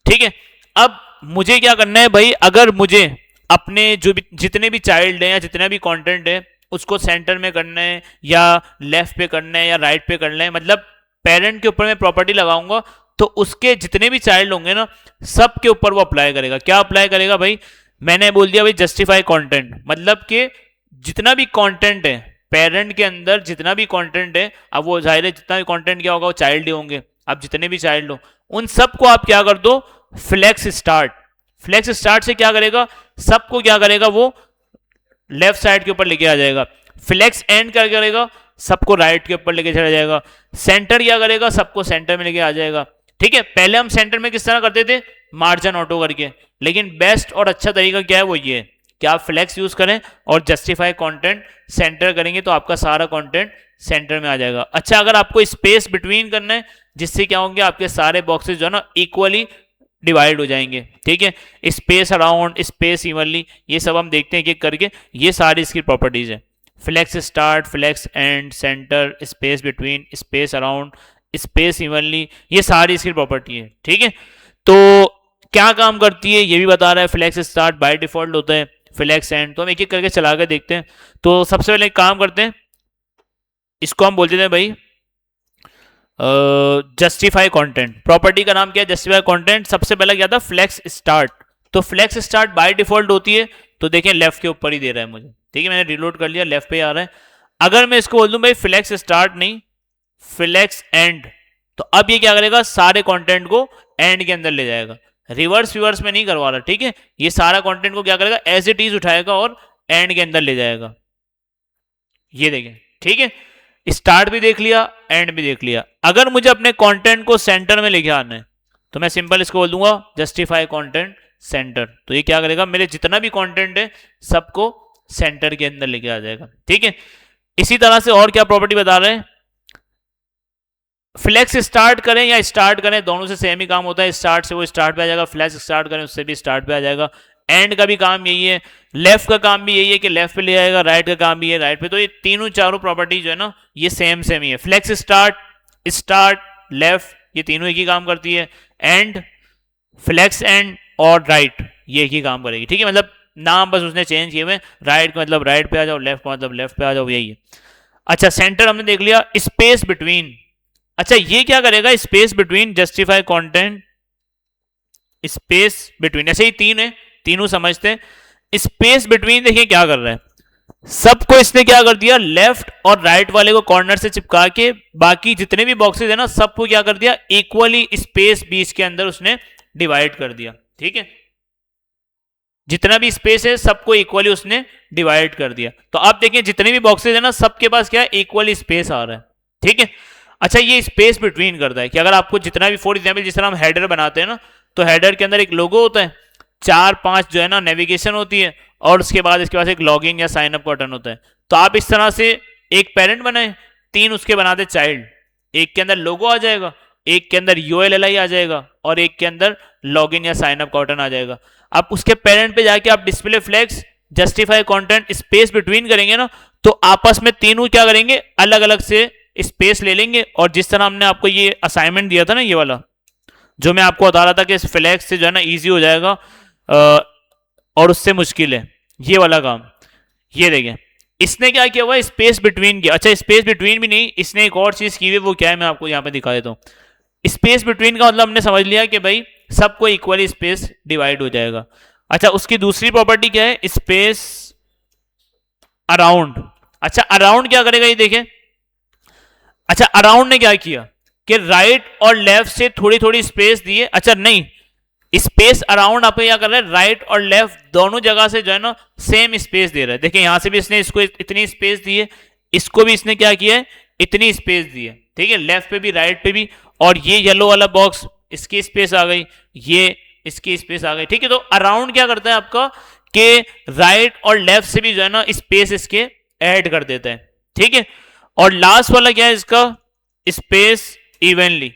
ठीक है, अब मुझे क्या करना है भाई, अगर मुझे अपने जो भी जितने भी चाइल्ड हैं या जितना भी कंटेंट है उसको सेंटर में करना है, या लेफ्ट पे करना है, या राइट पे करना है, मतलब पेरेंट के ऊपर मैं प्रॉपर्टी लगाऊंगा, तो उसके जितने भी चाइल्ड होंगे ना सब के ऊपर वो अप्लाई करेगा। क्या अप्लाई करेगा भाई, मैंने बोल दिया भाई जस्टिफाई कंटेंट, मतलब कि जितना भी कंटेंट है पेरेंट के अंदर, जितना भी कंटेंट है, अब वो जाहिर है जितना भी कंटेंट क्या होगा वो चाइल्ड ही होंगे, अब जितने भी चाइल्ड हो उन सबको आप क्या कर दो, फ्लेक्स स्टार्ट। फ्लेक्स स्टार्ट से क्या करेगा, सबको क्या करेगा, वो लेफ्ट साइड के ऊपर लेके आ जाएगा। फ्लेक्स एंड क्या करेगा, सबको राइट के ऊपर लेके चला जाएगा। सेंटर क्या करेगा, सबको सेंटर में लेके आ जाएगा। ठीक है, पहले हम सेंटर में किस तरह करते थे, मार्जिन ऑटो करके, लेकिन बेस्ट और अच्छा तरीका क्या है वो ये है कि आप फ्लेक्स यूज करें और जस्टिफाई कंटेंट सेंटर करेंगे, तो आपका सारा कंटेंट सेंटर में आ जाएगा। अच्छा अगर आपको स्पेस बिटवीन करना है, जिससे क्या होंगे आपके सारे बॉक्सेस जो है ना इक्वली डिवाइड हो जाएंगे। ठीक है, स्पेस अराउंड, स्पेस इवनली, ये सब हम देखते हैं एक एक करके, ये सारी इसकी प्रॉपर्टीज है। Flex start, flex end, center, space between, space around, space evenly, ये सारी इसकी प्रॉपर्टी है। ठीक है, तो क्या काम करती है ये भी बता रहा है। फ्लेक्स स्टार्ट बाय डिफॉल्ट होता है, फ्लेक्स एंड, तो हम एक एक करके चला कर देखते हैं। तो सबसे पहले एक काम करते हैं, इसको हम बोलते हैं भाई जस्टिफाई कंटेंट। प्रॉपर्टी का नाम क्या है, जस्टिफाई कंटेंट। सबसे पहला क्या था, फ्लेक्स स्टार्ट, तो फ्लेक्स स्टार्ट बाय डिफॉल्ट होती है, तो देखें लेफ्ट के ऊपर ही दे रहा है मुझे, ठीक है, मैंने रिलोड कर लिया, लेफ्ट पे आ रहा है। अगर मैं इसको बोल दूं भाई फ्लेक्स स्टार्ट नहीं, फ्लेक्स एंड, तो अब ये क्या करेगा, सारे कंटेंट को एंड के अंदर ले जाएगा, रिवर्स रिवर्स में नहीं करवा रहा, ठीक है, ये सारा कंटेंट को क्या करेगा, एज इट इज उठाएगा और एंड के अंदर ले जाएगा। ये देखें, ठीक है, स्टार्ट भी देख लिया, एंड भी देख लिया। अगर मुझे अपने कंटेंट को सेंटर में लेके आना है, तो मैं सिंपल इसको बोल दूंगा जस्टिफाई कंटेंट सेंटर, तो ये क्या करेगा, मेरे जितना भी कंटेंट है सबको सेंटर के अंदर लेके आ जाएगा, ठीक है। इसी तरह से और क्या प्रॉपर्टी बता रहे हैं, फ्लेक्स स्टार्ट करें या स्टार्ट करें दोनों से सेम ही काम होता है, स्टार्ट से वो स्टार्ट पे आ जाएगा, फ्लेक्स स्टार्ट करें उससे भी स्टार्ट पे आ जाएगा। एंड का भी काम यही है, लेफ्ट का काम भी यही है कि लेफ्ट पे ले आएगा, राइट का काम भी है राइट पे, तो ये तीनों चारों प्रॉपर्टी जो है ना ये सेम सेम ही है, फ्लेक्स स्टार्ट, स्टार्ट, लेफ्ट, ये तीनों एक ही काम करती है, एंड, फ्लेक्स एंड और राइट ये एक ही काम करेगी, ठीक है, मतलब नाम बस उसने चेंज किए हुए, राइट का मतलब राइट पे आ जाओ, लेफ्ट का मतलब लेफ्ट पे आ जाओ, यही है। अच्छा सेंटर हमने देख लिया, स्पेस बिटवीन, अच्छा ये क्या करेगा, space between justify content, space between, ऐसे ही तीन है, तीनों समझते हैं। स्पेस बिटवीन देखिए क्या कर रहा है, सबको इसने क्या कर दिया, लेफ्ट और राइट वाले को कॉर्नर से चिपका के बाकी जितने भी बॉक्सेस है ना सबको क्या कर दिया, इक्वली स्पेस बीच के अंदर उसने डिवाइड कर दिया, ठीक है, जितना भी स्पेस है सबको इक्वली उसने डिवाइड कर दिया। तो आप देखिए जितने भी बॉक्सेस है ना सबके पास क्या है, इक्वली स्पेस आ रहा है, ठीक है। अच्छा ये स्पेस बिटवीन करता है कि अगर आपको जितना भी, फॉर एग्जाम्पल जिस तरह हम हेडर बनाते हैं ना, तो हेडर के अंदर एक लोगो होता है, 4-5 जो है ना नेविगेशन होती है, और उसके बाद इसके पास एक लॉगिन या साइन अप का बटन होता है। तो आप इस तरह से एक पेरेंट बनाए, 3 उसके बनाते चाइल्ड, एक के अंदर लोगो आ जाएगा, एक के अंदर ULLI आ जाएगा, और एक के अंदर लॉगिन या साइन अप का बटन आ जाएगा। अब उसके पेरेंट पे जाके आप display flex, justify content, space between करेंगे ना, तो आपस में तीनों क्या करेंगे, अलग अलग से स्पेस ले लेंगे, और जिस तरह हमने आपको ये असाइनमेंट दिया था ना, ये वाला जो मैं आपको बता रहा था कि इस फ्लैक्स से जो है ना इजी हो जाएगा और उससे मुश्किल है, ये वाला काम, ये देखें इसने क्या किया हुआ, स्पेस बिटवीन किया। अच्छा स्पेस बिटवीन भी नहीं, इसने एक और चीज की हुई, वो क्या है मैं आपको यहाँ पे दिखा देता हूँ। स्पेस बिटवीन का मतलब हमने समझ लिया कि भाई सबको इक्वली स्पेस डिवाइड हो जाएगा। अच्छा उसकी दूसरी प्रॉपर्टी क्या है, स्पेस अराउंड। अच्छा अराउंड क्या करेगा ये देखें, अच्छा अराउंड ने क्या किया कि राइट और लेफ्ट से थोड़ी थोड़ी स्पेस दी है। अच्छा नहीं, स्पेस अराउंड आपको क्या कर रहा है, राइट और लेफ्ट दोनों जगह से जो है ना सेम स्पेस दे रहा है। देखिए यहां से भी इसने इसको इतनी स्पेस दी है, इसको भी इसने क्या किया है, इतनी स्पेस दी है, ठीक है, लेफ्ट पे भी राइट पे भी। और ये येलो वाला बॉक्स इसकी स्पेस आ गई, ये इसकी स्पेस आ गई, ठीक है। तो अराउंड क्या करता है आपका कि राइट और लेफ्ट से भी जो है ना स्पेस इसके ऐड कर देता है, ठीक है। और लास्ट वाला क्या है इसका, स्पेस इवनली।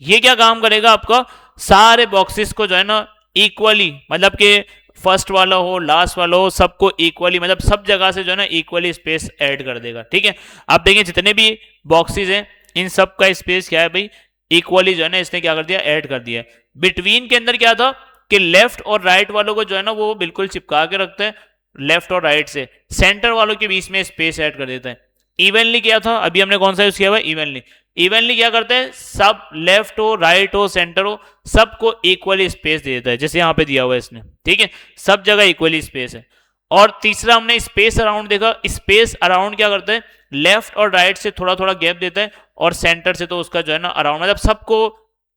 ये क्या काम करेगा आपका, सारे बॉक्सेस को जो है ना इक्वली, मतलब कि फर्स्ट वाला हो लास्ट वाला हो सबको इक्वली, मतलब सब जगह से जो है ना इक्वली स्पेस ऐड कर देगा, ठीक है। आप देखिए जितने भी बॉक्सेस हैं इन सब का स्पेस क्या है भाई, इक्वली जो है ना इसने क्या कर दिया, ऐड कर दिया। बिटवीन के अंदर क्या था कि लेफ्ट और राइट वालों को जो है ना वो बिल्कुल चिपका के रखता है लेफ्ट और राइट से, सेंटर वालों के बीच में स्पेस ऐड कर देता है। इवनली क्या था, अभी हमने कौन सा यूज किया हुआ, इवनली। इवनली क्या करते हैं, सब लेफ्ट हो राइट हो सेंटर हो सबको इक्वली स्पेस दे देता है, जैसे यहां पे दिया हुआ है इसने, ठीक है, सब जगह इक्वली स्पेस है। और तीसरा हमने स्पेस अराउंड देखा, स्पेस अराउंड क्या करता है, लेफ्ट और राइट से थोड़ा थोड़ा गैप देता है, और सेंटर से तो उसका जो है ना अराउंड, मतलब सबको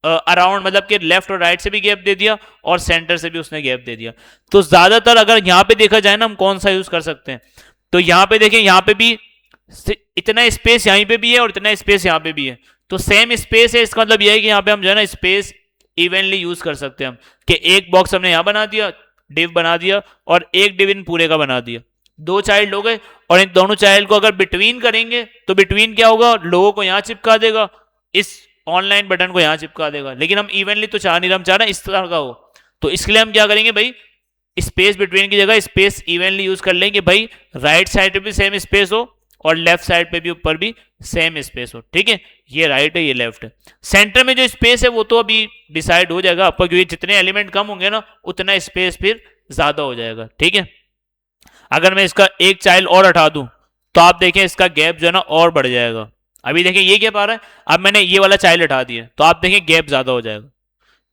अराउंड, मतलब कि लेफ्ट और राइट से भी गैप दे दिया और सेंटर से भी उसने गैप दे दिया। तो ज्यादातर अगर यहां पे देखा जाए ना हम कौन सा यूज कर सकते हैं, तो यहां पे देखें, यहां पे भी इतना स्पेस यहीं पे भी है और इतना स्पेस यहां पे भी है, तो सेम स्पेस है, इसका मतलब यह है कि यहां पे हम जो है ना स्पेस इवनली यूज कर सकते हैं हम, कि एक बॉक्स हमने यहां बना दिया, डिव बना दिया, और एक डिव इन पूरे का बना दिया, 2 चाइल्ड हो गए, और इन दोनों चाइल्ड को अगर बिटवीन करेंगे तो बिटवीन क्या होगा, लोगों को यहां चिपका देगा, इस ऑनलाइन बटन को यहां चिपका देगा, लेकिन हम इवनली तो चाह नहीं रहे, हम चाह रहे हैं इस तरह का हो। तो इसके लिए हम क्या करेंगे भाई, स्पेस बिटवीन की जगह स्पेस इवनली यूज कर लेंगे, भाई राइट साइड पे भी सेम स्पेस हो और लेफ्ट साइड पे भी ऊपर भी सेम स्पेस हो, ठीक है। ये राइट है ये लेफ्ट है। सेंटर में जो स्पेस है वो तो अभी डिसाइड हो जाएगा आपका, क्योंकि जितने एलिमेंट कम होंगे ना उतना स्पेस फिर ज्यादा हो जाएगा, ठीक है। अगर मैं इसका एक चाइल्ड और हटा दूं तो आप देखें इसका गैप जो है ना और बढ़ जाएगा। अभी देखें ये गैप आ रहा है, अब मैंने ये वाला चाइल्ड हटा दिया तो आप देखें गैप ज्यादा हो जाएगा,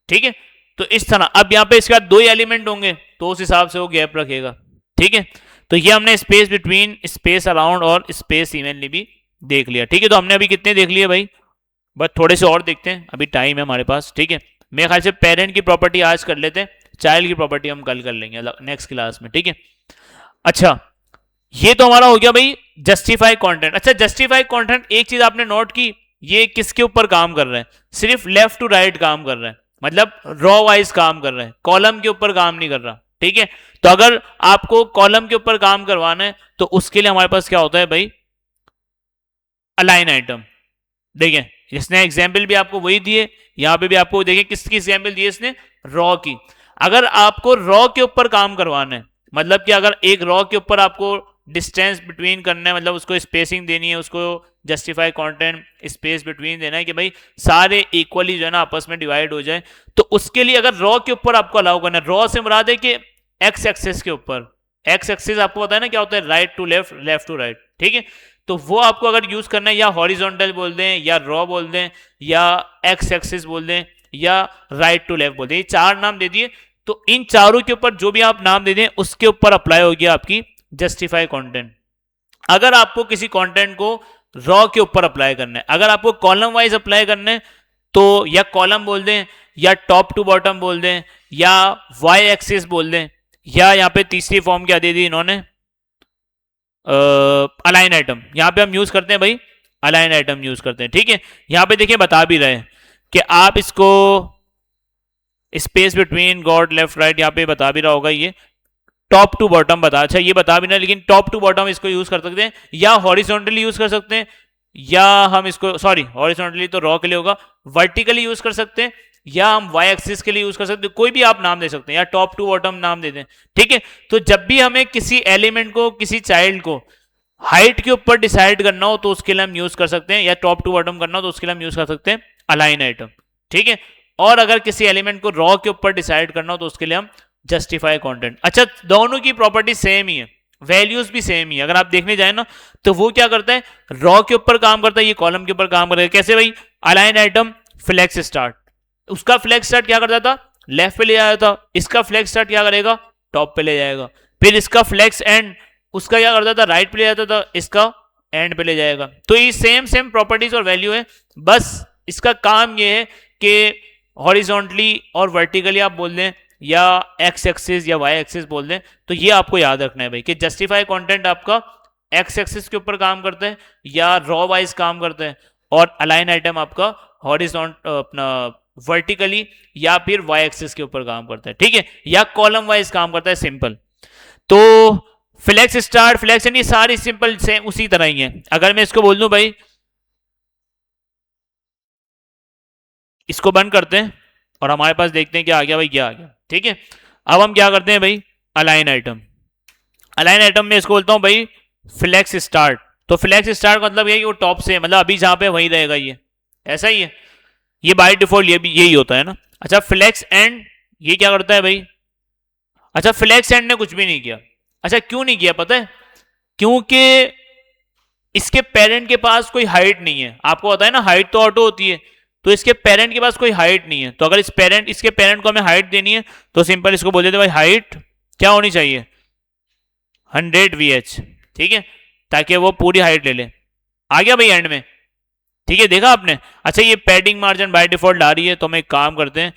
ठीक है। तो इस तरह अब यहाँ पे इसके बाद दो ही एलिमेंट होंगे तो उस हिसाब से वो गैप रखेगा, ठीक है। तो ये हमने स्पेस बिटवीन, स्पेस अराउंड और स्पेस इवनली भी देख लिया, ठीक है। तो हमने अभी कितने देख लिए भाई, बस थोड़े से और देखते हैं, अभी टाइम है हमारे पास, ठीक है। मेरे ख्याल से पेरेंट की प्रॉपर्टी आज कर लेते हैं, चाइल्ड की प्रॉपर्टी हम कल कर लेंगे नेक्स्ट क्लास में, ठीक है। अच्छा, ये तो हमारा हो गया भाई जस्टिफाई कंटेंट। अच्छा, जस्टिफाई कंटेंट एक चीज आपने नोट की, ये किसके ऊपर काम कर रहे हैं, सिर्फ लेफ्ट टू राइट काम कर रहे हैं, मतलब रॉ वाइज काम कर रहे हैं, कॉलम के ऊपर काम नहीं कर रहा, ठीक है। तो अगर आपको कॉलम के ऊपर काम करवाना है तो उसके लिए हमारे पास क्या होता है भाई, अलाइन आइटम। देखिए इसने एग्जाम्पल भी आपको वही दिए, यहां पे भी आपको देखिए किसकी एग्जाम्पल दी है इसने, रॉ की। अगर आपको रॉ के ऊपर काम करवाना है, मतलब कि अगर एक रॉ के ऊपर आपको डिस्टेंस बिटवीन करना है, मतलब उसको स्पेसिंग देनी है, उसको जस्टिफाई कंटेंट स्पेस बिटवीन देना है कि भाई सारे इक्वली जो है ना आपस में डिवाइड हो जाए, तो उसके लिए अगर रॉ के ऊपर आपको अलाउ करना है, रॉ से मुराद है कि एक्स एक्सिस के ऊपर, एक्स एक्सिस आपको पता है ना क्या होता है, right to left, left to right, ठीक है। तो वो आपको अगर यूज करना है, या हॉरिजॉन्टल बोल दें, या रॉ बोल दें, या एक्स एक्सिस बोल दें, या राइट टू लेफ्ट बोल दें, ये चार नाम दे दिए। तो इन चारों के ऊपर जो भी आप नाम दे दें उसके ऊपर अप्लाई होगी आपकी जस्टिफाई कंटेंट। अगर आपको किसी कंटेंट को रॉ के ऊपर अप्लाई करना है, अगर आपको कॉलम वाइज अप्लाई करना है तो या कॉलम बोल दें, या टॉप टू बॉटम बोल दें, या वाई एक्सिस बोल दें, या यहाँ पे तीसरी फॉर्म क्या दे दी इन्होंने, अलाइन आइटम। यहां पे हम यूज करते हैं भाई, अलाइन आइटम यूज करते हैं, ठीक है। यहां पे देखिए बता भी रहे हैं कि आप इसको space between God left right, यहां पे बता भी रहा होगा, ये टॉप टू बॉटम बता, अच्छा ये बता भी ना, लेकिन टॉप टू बॉटम इसको यूज कर सकते हैं, या हॉरिजॉन्टली यूज कर सकते हैं, या हम इसको सॉरी हॉरिजॉन्टली तो रॉ के लिए होगा, वर्टिकली यूज कर सकते हैं, या हम वाई एक्सिस के लिए यूज कर सकते हैं, कोई भी आप नाम दे सकते हैं, या टॉप टू बॉटम नाम दे दें, ठीक है। तो जब भी हमें किसी एलिमेंट को, किसी चाइल्ड को हाइट के ऊपर डिसाइड करना हो तो उसके लिए हम यूज कर सकते हैं, या टॉप टू बॉटम करना हो तो उसके लिए हम यूज कर सकते हैं अलाइन आइटम, ठीक है। और अगर किसी एलिमेंट को रॉ के ऊपर डिसाइड करना हो तो उसके लिए हम जस्टिफाई कंटेंट। अच्छा, दोनों की प्रॉपर्टी सेम ही है, वैल्यूज भी सेम ही है, अगर आप देखने जाए ना तो वो क्या करता है, रॉ के ऊपर काम करता है, ये कॉलम के ऊपर काम करता है। कैसे भाई, अलाइन आइटम फ्लेक्स स्टार्ट, उसका फ्लेक्स स्टार्ट क्या करता था, लेफ्ट पे ले जाता था, इसका फ्लेक्स स्टार्ट क्या करेगा, टॉप पे ले जाएगा। फिर इसका फ्लेक्स एंड उसका क्या करता था, राइट पे ले जाता था, इसका एंड पे ले जाएगा। तो ये सेम सेम प्रॉपर्टीज और वैल्यू है, बस इसका काम ये है कि हॉरिजॉन्टली और वर्टिकली आप बोल दें, या एक्स एक्सिस या वाई एक्सिस बोल दें। तो ये आपको याद रखना है भाई कि जस्टिफाई कंटेंट आपका एक्स एक्सिस के ऊपर काम करता है, या रॉ वाइज काम करता है, और अलाइन आइटम आपका हॉरिजॉन्ट अपना वर्टिकली या फिर वाई एक्सिस के ऊपर काम करता है, ठीक है, या कॉलम वाइज काम करता है, सिंपल। तो फ्लेक्स स्टार्ट, फ्लेक्स एंड, ये सारी सिंपल सेम उसी तरह ही है। अगर मैं इसको बोल दूं भाई, इसको बंद करते हैं और हमारे पास देखते हैं क्या आ गया भाई, क्या आ गया, ठीक है। अब हम क्या करते हैं भाई, अलाइन आइटम, अलाइन आइटम में इसको बोलता हूं भाई फ्लेक्स स्टार्ट। तो फ्लेक्स स्टार्ट मतलब ये कि वो टॉप से, मतलब अभी जहां पे वहीं रहेगा, ये ऐसा ही है, ये बाय डिफॉल्ट ये भी यही होता है ना। अच्छा, फ्लेक्स एंड ये क्या करता है भाई, अच्छा फ्लेक्स एंड ने कुछ भी नहीं किया। अच्छा क्यों नहीं किया पता है, क्योंकि इसके पेरेंट के पास कोई हाइट नहीं है, आपको पता है ना हाइट तो ऑटो होती है, तो इसके पेरेंट के पास कोई हाइट नहीं है। तो अगर इसके पेरेंट को हमें हाइट देनी है तो सिंपल इसको बोल देते भाई हाइट क्या होनी चाहिए, 100 VH, ठीक है, ताकि वो पूरी हाइट ले ले। आ गया भाई एंड में, ठीक है, देखा आपने। अच्छा ये पैडिंग मार्जिन बाय डिफॉल्ट आ रही है, तो हम एक काम करते हैं,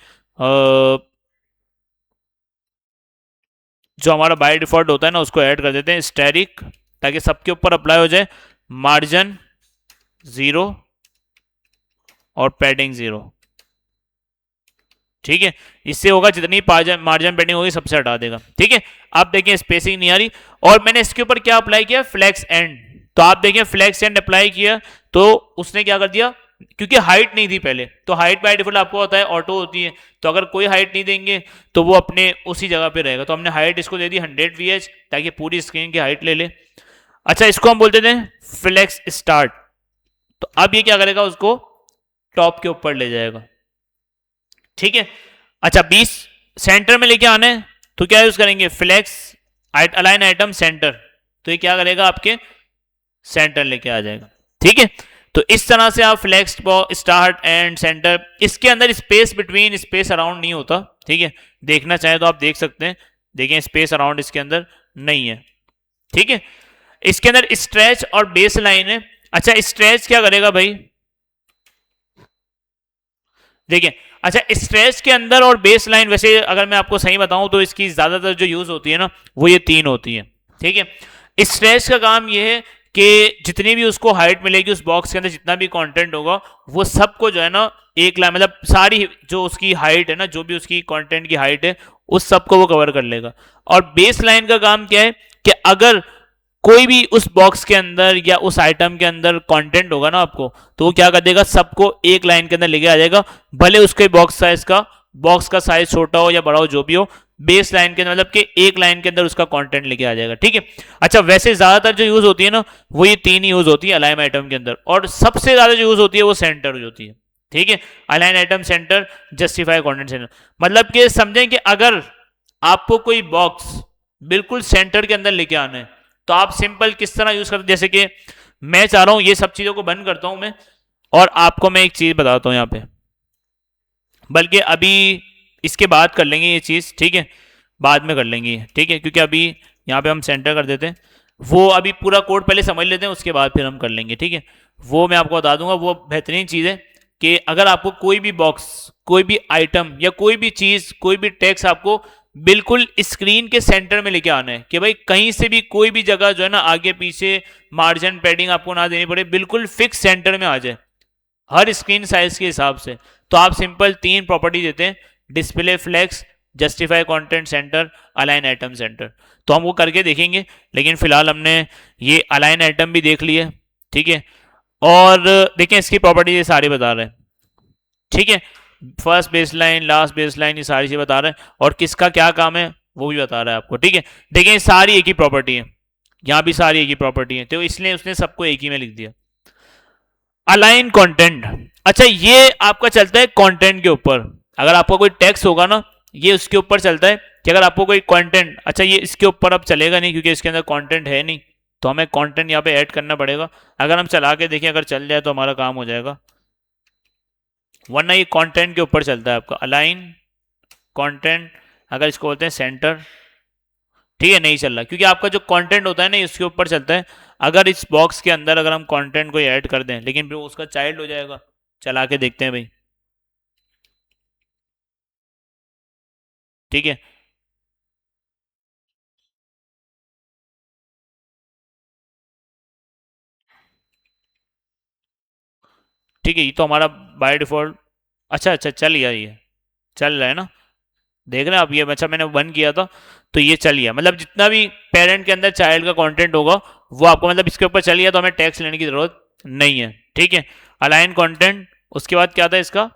जो हमारा बाय डिफॉल्ट होता है ना उसको ऐड कर देते हैं स्टैटिक, ताकि सबके ऊपर अप्लाई हो जाए, मार्जिन 0 और पैडिंग 0, ठीक है। इससे होगा जितनी मार्जिन पैडिंग होगी सबसे हटा देगा, ठीक है। आप देखें स्पेसिंग नहीं आ रही, और मैंने इसके ऊपर क्या अप्लाई किया, फ्लेक्स एंड। तो आप देखें फ्लेक्स एंड अप्लाई किया तो उसने क्या कर दिया, क्योंकि हाइट नहीं थी पहले, तो हाइट बाय डिफॉल्ट आपको होता है ऑटो होती है, तो अगर कोई हाइट नहीं देंगे तो वो अपने उसी जगह पे रहेगा। तो हमने हाइट इसको दे दी 100 VH, ताकि पूरी स्क्रीन की हाइट ले ले। अच्छा इसको हम बोलते थे फ्लेक्स स्टार्ट, तो अब ये क्या करेगा, उसको टॉप के ऊपर ले जाएगा, ठीक है। अच्छा 20 सेंटर में लेके आना है, तो क्या यूज करेंगे, फ्लेक्स अलाइन आइटम सेंटर, तो ये क्या करेगा, आपके सेंटर लेके आ जाएगा, ठीक है। तो इस तरह से आप फ्लेक्स स्टार्ट एंड सेंटर, इसके अंदर स्पेस बिटवीन स्पेस अराउंड नहीं होता, ठीक है, देखना चाहे तो आप देख सकते हैं, देखें स्पेस अराउंड इसके अंदर नहीं है, ठीक है। इसके अंदर स्ट्रेच और बेस लाइन है। अच्छा स्ट्रेच क्या करेगा भाई, देखिए, अच्छा स्ट्रेच के अंदर और बेस लाइन, वैसे अगर मैं आपको सही बताऊं तो इसकी ज्यादातर जो यूज होती है ना वो ये तीन होती है, ठीक है। स्ट्रेच का काम ये है कि जितनी भी उसको हाइट मिलेगी उस बॉक्स के अंदर, जितना भी कंटेंट होगा वो सबको जो है ना एक लाइन, मतलब सारी जो उसकी हाइट है ना, जो भी उसकी कंटेंट की हाइट है उस सबको वो कवर कर लेगा। और बेस लाइन का काम क्या है कि अगर कोई भी उस बॉक्स के अंदर या उस आइटम के अंदर कंटेंट होगा ना आपको, तो वो क्या कर देगा, सबको एक लाइन के अंदर लेके आ जाएगा, भले उसके बॉक्स का साइज छोटा हो या बड़ा हो, जो भी हो, बेस लाइन के अंदर मतलब कि एक लाइन के अंदर उसका कंटेंट लेके आ जाएगा, ठीक है। अच्छा वैसे ज्यादातर जो यूज होती है ना वो ये तीन ही यूज होती है अलाइन आइटम के अंदर, और सबसे ज्यादा जो यूज होती है वो सेंटर यूज होती है, ठीक है। Align item centre, justify content centre, मतलब कि समझें कि अगर आपको कोई बॉक्स बिल्कुल सेंटर के अंदर लेके आना है तो आप सिंपल किस तरह यूज करते, जैसे कि मैं चाह रहा हूं ये सब चीजों को बंद करता हूं मैं, और आपको मैं एक चीज बताता हूं यहां पे, बल्कि अभी इसके बाद कर लेंगे ये चीज, ठीक है, बाद में कर लेंगे, ठीक है, क्योंकि अभी यहाँ पे हम सेंटर कर देते हैं, वो अभी पूरा कोड पहले समझ लेते हैं, उसके बाद फिर हम कर लेंगे, ठीक है। वो मैं आपको बता दूंगा, वो बेहतरीन चीज़ है कि अगर आपको कोई भी बॉक्स, कोई भी आइटम या कोई भी चीज़, कोई भी टेक्स्ट आपको बिल्कुल स्क्रीन के सेंटर में लेके आना है, कि भाई कहीं से भी कोई भी जगह जो है ना आगे पीछे मार्जिन पैडिंग आपको ना देनी पड़े, बिल्कुल फिक्स सेंटर में आ जाए हर स्क्रीन साइज के हिसाब से, तो आप सिंपल तीन प्रॉपर्टी देते हैं, display flex, justify content center, align item center. तो हम वो करके देखेंगे, लेकिन फिलहाल हमने ये अलाइन आइटम भी देख लिए, ठीक है, और देखें इसकी प्रॉपर्टी ये सारी बता रहे हैं, ठीक है, first base line, last base line, ये सारी चीज बता रहे हैं, और किसका क्या काम है वो भी बता रहा है आपको, ठीक है। देखें सारी एक ही प्रॉपर्टी है, यहाँ भी सारी एक ही प्रॉपर्टी है, तो इसलिए उसने सबको एक ही में लिख दिया। अलाइन कंटेंट, अच्छा ये आपका चलता है कंटेंट के ऊपर, अगर आपका कोई टेक्स्ट होगा ना ये उसके ऊपर चलता है कि अगर आपको कोई कंटेंट, अच्छा ये इसके ऊपर अब चलेगा नहीं क्योंकि इसके अंदर कंटेंट है नहीं, तो हमें कंटेंट यहाँ पे ऐड करना पड़ेगा। अगर हम चला के देखें अगर चल जाए तो हमारा काम हो जाएगा, वरना ये कंटेंट के ऊपर चलता है आपका अलाइन कंटेंट, अगर इसको बोलते हैं सेंटर, ठीक है, नहीं चल रहा क्योंकि आपका जो कंटेंट होता है ना इसके ऊपर चलता है। अगर इस बॉक्स के अंदर अगर हम कंटेंट को ऐड कर दें, लेकिन फिर उसका चाइल्ड हो जाएगा, चला के देखते हैं भाई, ठीक है, ठीक है, ये तो हमारा बाय डिफॉल्ट, अच्छा अच्छा चल गया, ये चल रहा है ना, देख रहे हैं आप, ये अच्छा मैंने बंद किया था तो ये चल गया, मतलब जितना भी पेरेंट के अंदर चाइल्ड का कंटेंट होगा वो आपको मतलब इसके ऊपर चल गया, तो हमें टैक्स लेने की जरूरत नहीं है, ठीक है। अलाइन कंटेंट, उसके बाद क्या था इसका,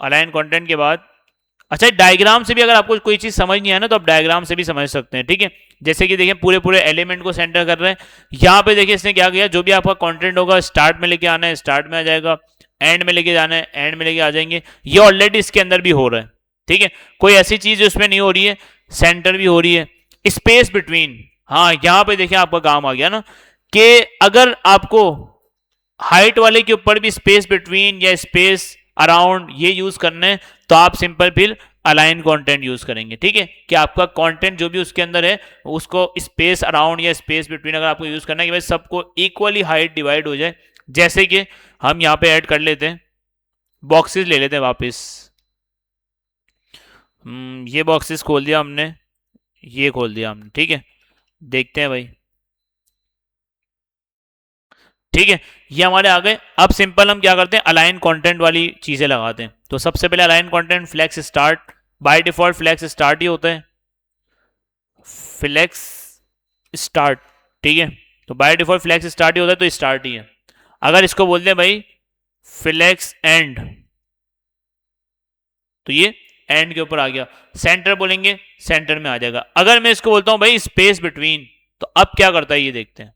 अलाइन कंटेंट के बाद, अच्छा डायग्राम से भी अगर आपको कोई चीज समझ नहीं है ना तो आप डायग्राम से भी समझ सकते हैं, ठीक है। जैसे कि देखिए पूरे पूरे एलिमेंट को सेंटर कर रहे हैं, यहाँ पे देखिए इसने क्या किया, जो भी आपका कंटेंट होगा स्टार्ट में लेके आना है स्टार्ट में आ जाएगा, एंड में लेके जाना है एंड में लेके आ जाएंगे, ये ऑलरेडी इसके अंदर भी हो रहा है, ठीक है, कोई ऐसी चीज उसमें नहीं हो रही है, सेंटर भी हो रही है। स्पेस बिटवीन, हाँ यहाँ पे देखिए आपका काम आ गया ना, कि अगर आपको हाइट वाले के ऊपर भी स्पेस बिटवीन या स्पेस अराउंड ये यूज करना है, तो आप सिंपल फिर अलाइन कंटेंट यूज करेंगे, ठीक है, कि आपका कंटेंट जो भी उसके अंदर है उसको स्पेस अराउंड या स्पेस बिटवीन अगर आपको यूज करना है कि भाई सबको इक्वली हाइट डिवाइड हो जाए, जैसे कि हम यहाँ पे ऐड कर लेते हैं, बॉक्सेस ले लेते हैं वापस, ये बॉक्सेस खोल दिया हमने, ये खोल दिया हमने, ठीक है, देखते हैं भाई, ठीक है, ये हमारे आ गए। अब सिंपल हम क्या करते हैं, अलाइन कंटेंट वाली चीजें लगाते हैं, तो सबसे पहले align content flex start, by default flex start ही होता है, फ्लेक्स स्टार्ट, ठीक है, तो बाय डिफॉल्ट फ्लेक्स स्टार्ट ही होता है तो स्टार्ट ही है। अगर इसको बोलते हैं भाई फ्लेक्स एंड, तो ये एंड के ऊपर आ गया, सेंटर बोलेंगे सेंटर में आ जाएगा। अगर मैं इसको बोलता हूं भाई स्पेस बिटवीन, तो अब क्या करता है ये देखते हैं,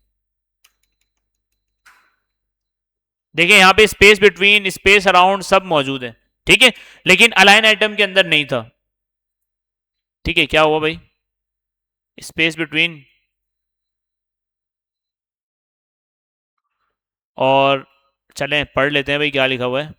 देखिए यहाँ पे स्पेस बिटवीन स्पेस अराउंड सब मौजूद है, ठीक है, लेकिन अलाइन आइटम के अंदर नहीं था, ठीक है, क्या हुआ भाई, स्पेस बिटवीन, और चलें पढ़ लेते हैं भाई क्या लिखा हुआ है।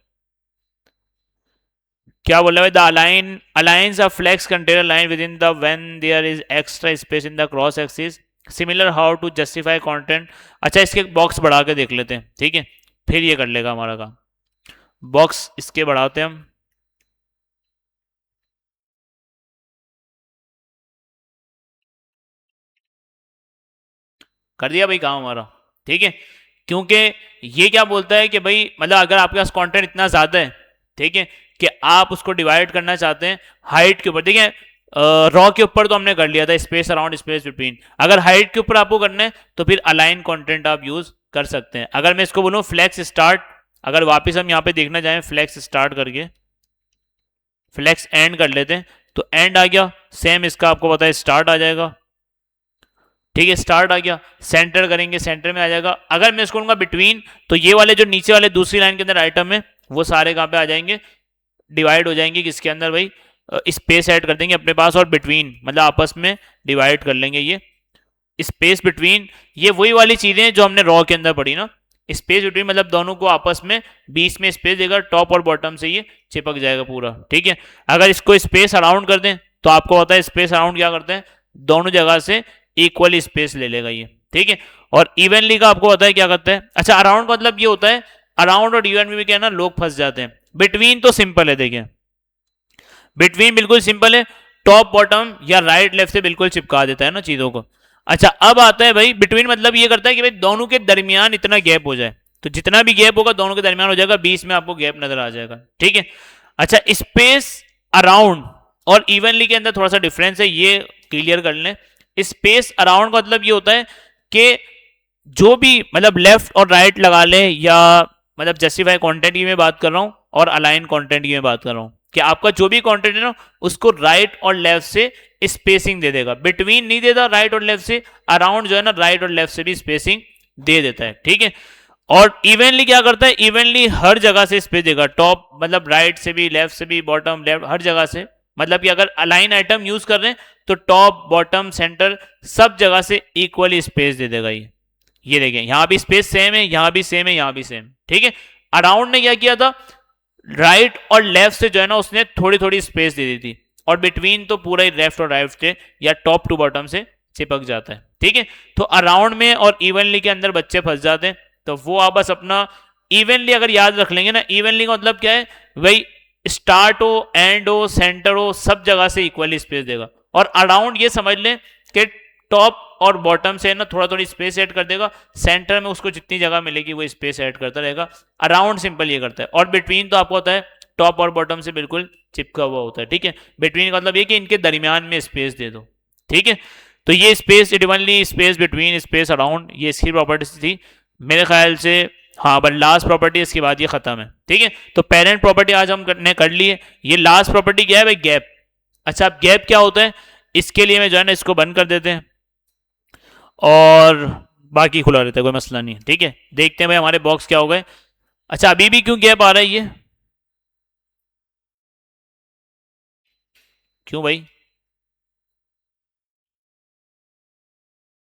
क्या बोल रहा है? The align aligns a flex container line within the when there is extra space in the cross axis similar how to justify content. अच्छा इसके बॉक्स बढ़ा के देख लेते हैं, ठीक है, फिर ये कर लेगा हमारा काम। बॉक्स इसके बढ़ाते हैं हम। कर दिया भाई काम हमारा, ठीक है। क्योंकि ये क्या बोलता है कि भाई मतलब अगर आपके पास कंटेंट इतना ज्यादा है, ठीक है, कि आप उसको डिवाइड करना चाहते हैं हाइट के ऊपर, देखिए रॉ के ऊपर तो हमने कर लिया था स्पेस अराउंड स्पेस बिटवीन, अगर हाइट के ऊपर आपको करना है तो फिर अलाइन कंटेंट आप यूज कर सकते हैं। अगर मैं इसको बोलूं फ्लेक्स स्टार्ट, अगर वापस हम यहाँ पे देखना चाहें फ्लेक्स स्टार्ट करके फ्लेक्स एंड कर लेते हैं तो एंड आ गया, सेम इसका आपको पता है स्टार्ट आ जाएगा, ठीक है, स्टार्ट आ गया। सेंटर करेंगे सेंटर में आ जाएगा। अगर मैं इसको कहूंगा बिटवीन तो ये वाले जो नीचे वाले दूसरी लाइन के अंदर आइटम है वो सारे कहाँ पे आ जाएंगे, डिवाइड हो जाएंगे किसके अंदर भाई, स्पेस ऐड कर देंगे अपने पास और बिटवीन मतलब आपस में डिवाइड कर लेंगे ये स्पेस बिटवीन। ये वही वाली चीजें जो हमने रॉ के अंदर पढ़ी ना, स्पेस बिटवीन मतलब दोनों को आपस में बीच में स्पेस देगा, टॉप और बॉटम से ये चिपक जाएगा पूरा, ठीक है। अगर इसको स्पेस अराउंड कर दें तो आपको पता है स्पेस अराउंड क्या करते हैं, दोनों जगह से इक्वली स्पेस ले लेगा ये, ठीक है। और इवनली का आपको पता है क्या करता है। अच्छा अराउंड का मतलब ये होता है, अराउंड और इवन में भी क्या है ना लोग फंस जाते हैं। बिटवीन तो सिंपल है, देखिए बिटवीन बिल्कुल सिंपल है, टॉप बॉटम या राइट लेफ्ट से बिल्कुल चिपका देता है ना चीजों को। अच्छा अब आता है भाई बिटवीन मतलब ये करता है कि भाई दोनों के दरमियान इतना गैप हो जाए, तो जितना भी गैप होगा दोनों के दरमियान हो जाएगा, बीच में आपको गैप नजर आ जाएगा, ठीक है। अच्छा स्पेस अराउंड और इवनली के अंदर थोड़ा सा डिफरेंस है, ये क्लियर कर लें। स्पेस अराउंड का मतलब ये होता है कि जो भी मतलब लेफ्ट और राइट लगा लें, या मतलब जस्टिफाई कंटेंट की मैं बात कर रहा हूं और अलाइन कंटेंट की मैं बात कर रहा हूं, कि आपका जो भी कंटेंट है ना उसको राइट और लेफ्ट से स्पेसिंग दे देगा, बिटवीन नहीं देता राइट और लेफ्ट से, अराउंड जो है ना राइट और लेफ्ट से भी स्पेसिंग दे देता है, ठीक है। और इवनली क्या करता है, इवनली हर जगह से स्पेस देगा, टॉप मतलब राइट से भी लेफ्ट से भी बॉटम लेफ्ट हर जगह से, मतलब कि अगर अलाइन आइटम यूज कर रहे हैं तो टॉप बॉटम सेंटर सब जगह से इक्वली स्पेस दे देगा ये देखें यहां भी स्पेस सेम है, यहां भी सेम है, यहां भी सेम, ठीक है। अराउंड ने क्या किया था, राइट और लेफ्ट से जो है ना उसने थोड़ी थोड़ी स्पेस दे दी थी, और बिटवीन तो पूरा ही लेफ्ट और राइट से या टॉप टू बॉटम से चिपक जाता है, ठीक है। तो अराउंड में और इवनली के अंदर बच्चे फंस जाते हैं, तो वो आप बस अपना इवनली अगर याद रख लेंगे ना, इवनली का मतलब क्या है भाई, स्टार्ट हो एंड हो सेंटर हो सब जगह से इक्वली स्पेस देगा। और अराउंड ये समझ लें कि टॉप और बॉटम से ना थोड़ा थोड़ी स्पेस ऐड कर देगा, सेंटर में उसको जितनी जगह मिलेगी वो स्पेस ऐड करता रहेगा। अराउंड सिंपल ये करता है, और बिटवीन तो आपको होता है टॉप और बॉटम से बिल्कुल चिपका हुआ होता है, ठीक है। बिटवीन का मतलब ये कि इनके दरमियान में स्पेस दे दो, ठीक है। तो ये space evenly space between space around ये इसकी प्रॉपर्टीज थी मेरे ख्याल से। हाँ बट लास्ट प्रॉपर्टी इसके बाद ये खत्म है, ठीक है। तो पेरेंट प्रॉपर्टी आज हम ने कर ली है। ये लास्ट प्रॉपर्टी क्या है भाई, गैप। अच्छा अब गैप क्या होता है, इसके लिए मैं जो है ना इसको बंद कर देते हैं और बाकी खुला रहता है, कोई मसला नहीं है, ठीक है। देखते हैं भाई हमारे बॉक्स क्या हो गए। अच्छा अभी भी क्यों गैप आ रहा है ये, क्यों भाई?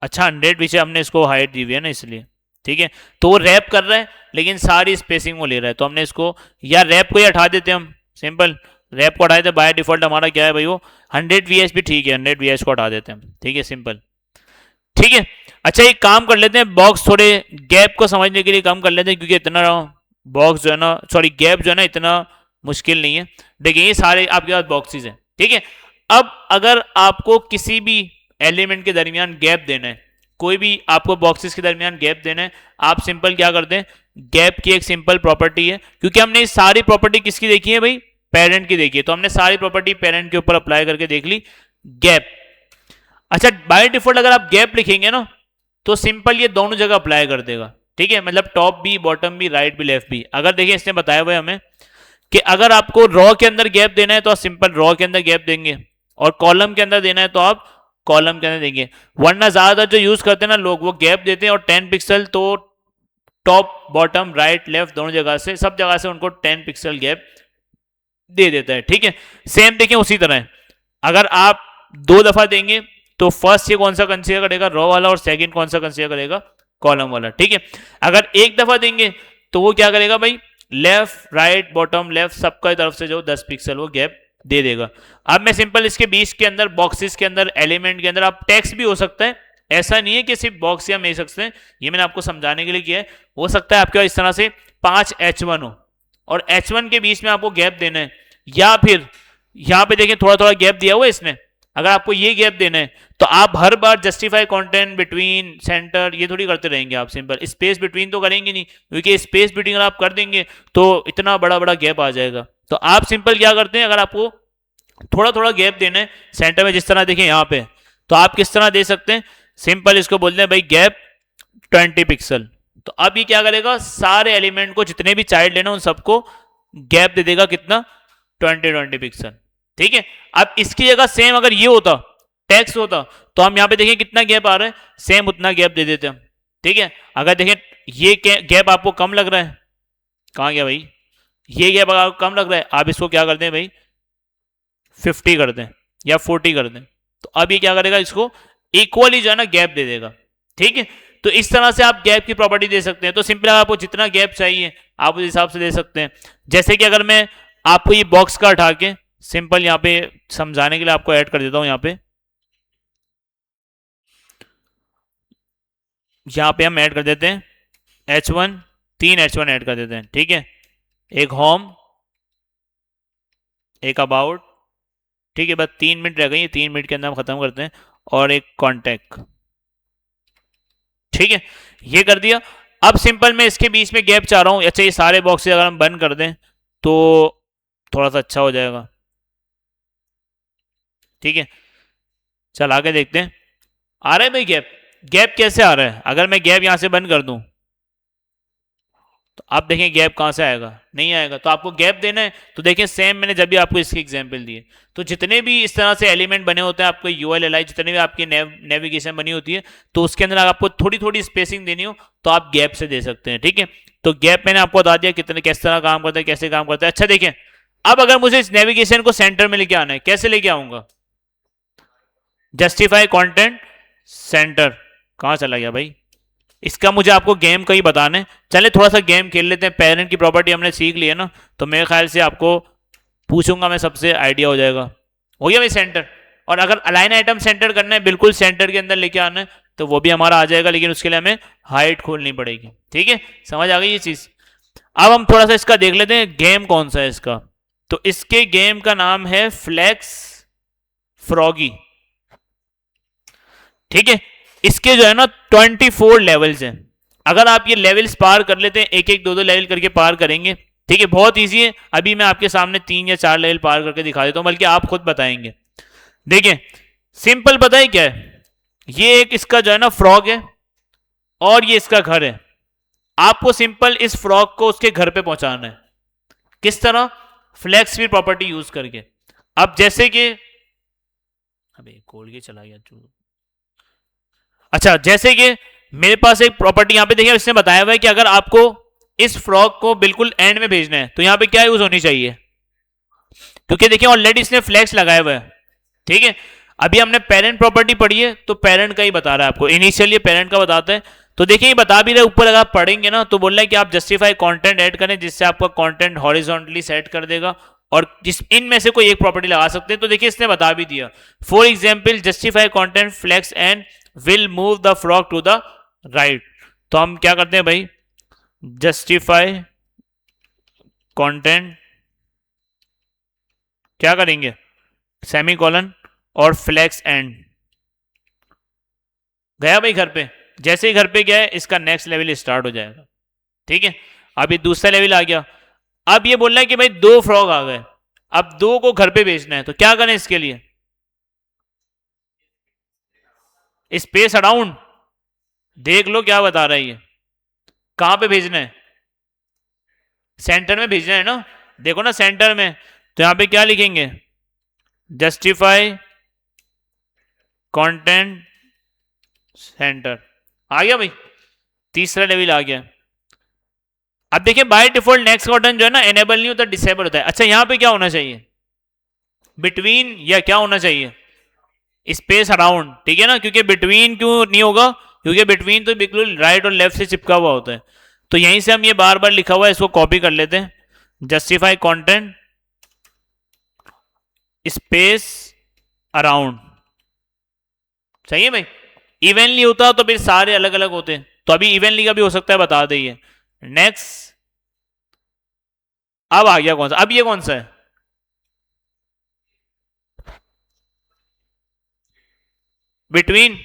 अच्छा 100 पीछे हमने इसको हाइट दी हुई है ना इसलिए, ठीक है। तो वो रैप कर रहा है लेकिन सारी स्पेसिंग वो ले रहा है, तो हमने इसको या रैप को ही हटा देते हैं हम, सिंपल रैप को हटा देते हैं। बाय डिफॉल्ट हमारा क्या है भाई वो 100 वी भी ठीक है, 100 वी को हटा देते हैं हम, ठीक है सिंपल, ठीक है। अच्छा एक काम कर लेते हैं, बॉक्स थोड़े गैप को समझने के लिए कम कर लेते हैं, क्योंकि इतना बॉक्स जो है ना सॉरी गैप जो है ना इतना मुश्किल नहीं है। देखिए ये सारे आपके पास बॉक्सेस हैं, ठीक है। अब अगर आपको किसी भी एलिमेंट के दरमियान गैप देना है, कोई भी आपको बॉक्सेस के दरमियान गैप देना है, आप सिंपल क्या करते हैं, गैप की एक सिंपल प्रॉपर्टी है, क्योंकि हमने सारी प्रॉपर्टी किसकी देखी है भाई, पेरेंट की देखी है, तो हमने सारी प्रॉपर्टी पेरेंट के ऊपर अप्लाई करके देख ली, गैप। अच्छा बाय डिफॉल्ट अगर आप गैप लिखेंगे ना तो सिंपल ये दोनों जगह अप्लाई कर देगा, ठीक है, मतलब टॉप भी बॉटम भी राइट भी लेफ्ट भी। अगर देखिए इसने बताया हुआ है हमें कि अगर आपको रॉ के अंदर गैप देना है तो आप सिंपल रॉ के अंदर गैप देंगे, और कॉलम के अंदर देना है तो आप कॉलम के अंदर देंगे। वरना ज्यादातर जो यूज करते हैं ना लोग वो गैप देते हैं और 10 पिक्सल तो टॉप बॉटम राइट लेफ्ट दोनों जगह से सब जगह से उनको 10 पिक्सल गैप दे देता है, ठीक है। सेम देखिए उसी तरह है, अगर आप 2 दफा देंगे तो फर्स्ट ये कौन सा कंसीडर करेगा, रॉ वाला, और सेकंड कौन सा कंसीडर करेगा, कॉलम वाला, ठीक है। अगर एक दफा देंगे तो वो क्या करेगा भाई, लेफ्ट राइट बॉटम लेफ्ट सबका तरफ से जो 10 पिक्सल वो गैप दे देगा। अब मैं सिंपल इसके बीच के अंदर बॉक्सेस के अंदर एलिमेंट के अंदर आप टेक्स्ट भी हो सकता है, ऐसा नहीं है कि सिर्फ बॉक्स या मिल सकते हैं, ये मैंने आपको समझाने के लिए किया है। हो सकता है आपके पास इस तरह से 5 H1 हो और H1 के बीच में आपको गैप देना है, या फिर यहां पे देखें थोड़ा थोड़ा गैप दिया हुआ है इसने, अगर आपको ये गैप देना है तो आप हर बार जस्टिफाई कंटेंट बिटवीन सेंटर ये थोड़ी करते रहेंगे, आप सिंपल स्पेस बिटवीन तो करेंगे नहीं, क्योंकि स्पेस बिटवीन अगर आप कर देंगे तो इतना बड़ा बड़ा गैप आ जाएगा। तो आप सिंपल क्या करते हैं, अगर आपको थोड़ा थोड़ा गैप देना है सेंटर में, जिस तरह देखें यहाँ पे, तो आप किस तरह दे सकते हैं, सिंपल इसको बोलते हैं भाई गैप 20 पिक्सल। तो अब ये क्या करेगा, सारे एलिमेंट को जितने भी चाइल्ड है ना उन सबको गैप दे देगा कितना, 20 पिक्सल, ठीक है। अब इसकी जगह सेम अगर ये होता टेक्स्ट होता तो हम यहां पे देखें कितना गैप आ रहा है, सेम उतना गैप दे देते हम, ठीक है। अगर देखें ये गैप आपको कम लग रहा है, कहां गया भाई, ये गैप आपको कम लग रहा है, आप इसको क्या करते हैं भाई 50 कर दें या 40 कर दें, तो अब ये क्या करेगा, इसको इक्वली जो है ना गैप दे देगा, ठीक है। तो इस तरह से आप गैप की प्रॉपर्टी दे सकते हैं। तो सिंपल आपको जितना गैप चाहिए आप उस हिसाब से दे सकते हैं। जैसे कि अगर मैं आपको ये बॉक्स का उठा के सिंपल यहाँ पे समझाने के लिए आपको ऐड कर देता हूं, यहाँ पे हम ऐड कर देते हैं H1, 3 H1 ऐड कर देते हैं, ठीक है। एक होम, एक अबाउट, ठीक है। बस 3 मिनट रह गई, 3 मिनट के अंदर हम खत्म करते हैं, और एक कॉन्टैक्ट, ठीक है। ये कर दिया। अब सिंपल मैं इसके बीच में गैप चाह रहा हूं, अच्छा ये सारे बॉक्सेस अगर हम बंद कर दें तो थोड़ा सा अच्छा हो जाएगा, ठीक है। चल आगे देखते हैं, आ रहा है भाई गैप, गैप कैसे आ रहा है, अगर मैं गैप यहां से बंद कर दूं तो आप देखें गैप कहां से आएगा, नहीं आएगा। तो आपको गैप देना है, तो देखें सेम मैंने जब भी आपको इसके एग्जांपल दिए, तो जितने भी इस तरह से एलिमेंट बने होते हैं आपको यूएल जितने भी आपकी नेविगेशन बनी होती है, तो उसके अंदर आपको थोड़ी थोड़ी स्पेसिंग देनी हो तो आप गैप से दे सकते हैं, ठीक है। तो गैप मैंने आपको बता दिया कितने किस तरह काम करता है, कैसे काम करता है। अच्छा देखें, अब अगर मुझे इस नेविगेशन को सेंटर में लेके आना है, कैसे लेके आऊंगा, जस्टिफाई कंटेंट सेंटर, कहां चला गया भाई, इसका मुझे आपको गेम का ही बताना है। चले थोड़ा सा गेम खेल लेते हैं, पेरेंट की प्रॉपर्टी हमने सीख ली है ना, तो मेरे ख्याल से आपको पूछूंगा मैं सबसे, आइडिया हो जाएगा। हो गया भाई सेंटर, और अगर अलाइन आइटम सेंटर करना है, बिल्कुल सेंटर के अंदर लेके आना है, तो वो भी हमारा आ जाएगा, लेकिन उसके लिए हमें हाइट खोलनी पड़ेगी, ठीक है। समझ आ गई ये चीज। अब हम थोड़ा सा इसका देख लेते हैं गेम कौन सा है इसका। तो इसके गेम का नाम है फ्लेक्स फ्रॉगी, ठीक है। इसके जो है ना 24 लेवल्स हैं। अगर आप ये लेवल्स पार कर लेते हैं, एक एक दो दो लेवल करके पार करेंगे, ठीक है, बहुत इजी है। अभी मैं आपके सामने 3 या 4 लेवल पार करके दिखा देता हूं, बल्कि आप खुद बताएंगे। देखिए सिंपल बताइए क्या है, ये एक इसका जो है ना फ्रॉग है और ये इसका घर है। आपको सिंपल इस फ्रॉग को उसके घर पे पहुंचाना है, किस तरह, फ्लेक्स फ्री प्रॉपर्टी यूज करके। अब जैसे कि अबे खोल के चला गया, अच्छा जैसे कि मेरे पास एक प्रॉपर्टी यहां पे देखिए, इसने बताया हुआ है कि अगर आपको इस फ्रॉग को बिल्कुल एंड में भेजना है तो यहां पे क्या यूज होनी चाहिए, क्योंकि देखिए ऑलरेडी इसने फ्लैक्स लगाया हुआ है, ठीक है। अभी हमने पेरेंट प्रॉपर्टी पढ़ी है तो पेरेंट का ही बता रहा है आपको, इनिशियली पेरेंट का बताता है। तो देखिए ये बता भी रहे, ऊपर अगर आप पढ़ेंगे ना तो बोल रहा है कि आप जस्टिफाई कंटेंट ऐड करें जिससे आपका कंटेंट हॉरिजॉन्टली सेट कर देगा, और जिस इनमें से कोई एक प्रॉपर्टी लगा सकते हैं। तो देखिए इसने बता भी दिया, for example justify content flex end will move the frog to the right. तो हम क्या करते हैं भाई, जस्टिफाई कंटेंट क्या करेंगे, सेमीकोलन और फ्लेक्स एंड, गया भाई घर पे। जैसे ही घर पे गया है इसका नेक्स्ट लेवल स्टार्ट हो जाएगा, ठीक है। अभी दूसरा लेवल आ गया। अब ये बोल रहा है कि भाई 2 फ्रॉग आ गए, अब 2 को घर पे भेजना है, तो क्या करें इसके लिए, स्पेस अराउंड, देख लो क्या बता रहा है ये, कहां पे भेजना है, सेंटर में भेजना है ना, देखो ना सेंटर में। तो यहां पे क्या लिखेंगे, जस्टिफाई कंटेंट सेंटर, आ गया भाई, तीसरा लेवल आ गया। अब देखिए बाय डिफॉल्ट नेक्स्ट बटन जो है ना एनेबल नहीं होता, डिसेबल होता है। अच्छा यहां पे क्या होना चाहिए, बिटवीन, या क्या होना चाहिए, स्पेस अराउंड, ठीक है ना। क्योंकि बिटवीन क्यों नहीं होगा, क्योंकि बिटवीन तो बिल्कुल राइट और लेफ्ट से चिपका हुआ होता है। तो यहीं से हम ये बार बार लिखा हुआ है इसको कॉपी कर लेते हैं, जस्टिफाई कंटेंट स्पेस अराउंड। सही है भाई। इवनली होता तो फिर सारे अलग अलग होते, तो अभी इवनली का भी हो सकता है, बता दीजिए। नेक्स्ट, अब आ गया कौन सा, अब ये कौन सा है, बिटवीन,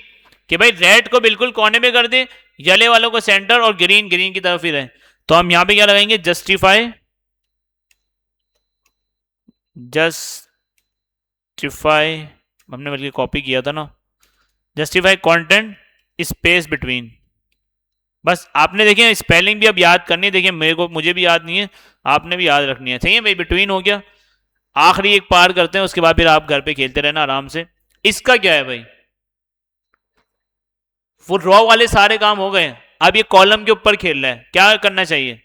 कि भाई रेड को बिल्कुल कोने में कर दे, येलो वालों को सेंटर और ग्रीन ग्रीन की तरफ ही रहे। तो हम यहां पे क्या लगाएंगे, जस्टिफाई, जस्टिफाई, हमने बल्कि कॉपी किया था ना, जस्टिफाई कंटेंट स्पेस बिटवीन। बस आपने देखिए स्पेलिंग भी अब याद करनी है, देखिए मेरे को, मुझे भी याद नहीं है, आपने भी याद रखनी है। सही है भाई, बिटवीन हो गया। आखिरी एक पार करते हैं, उसके बाद फिर आप घर पे खेलते रहना आराम से। इसका क्या है भाई, वो रॉ वाले सारे काम हो गए, अब ये कॉलम के ऊपर खेल रहा है, क्या करना चाहिए,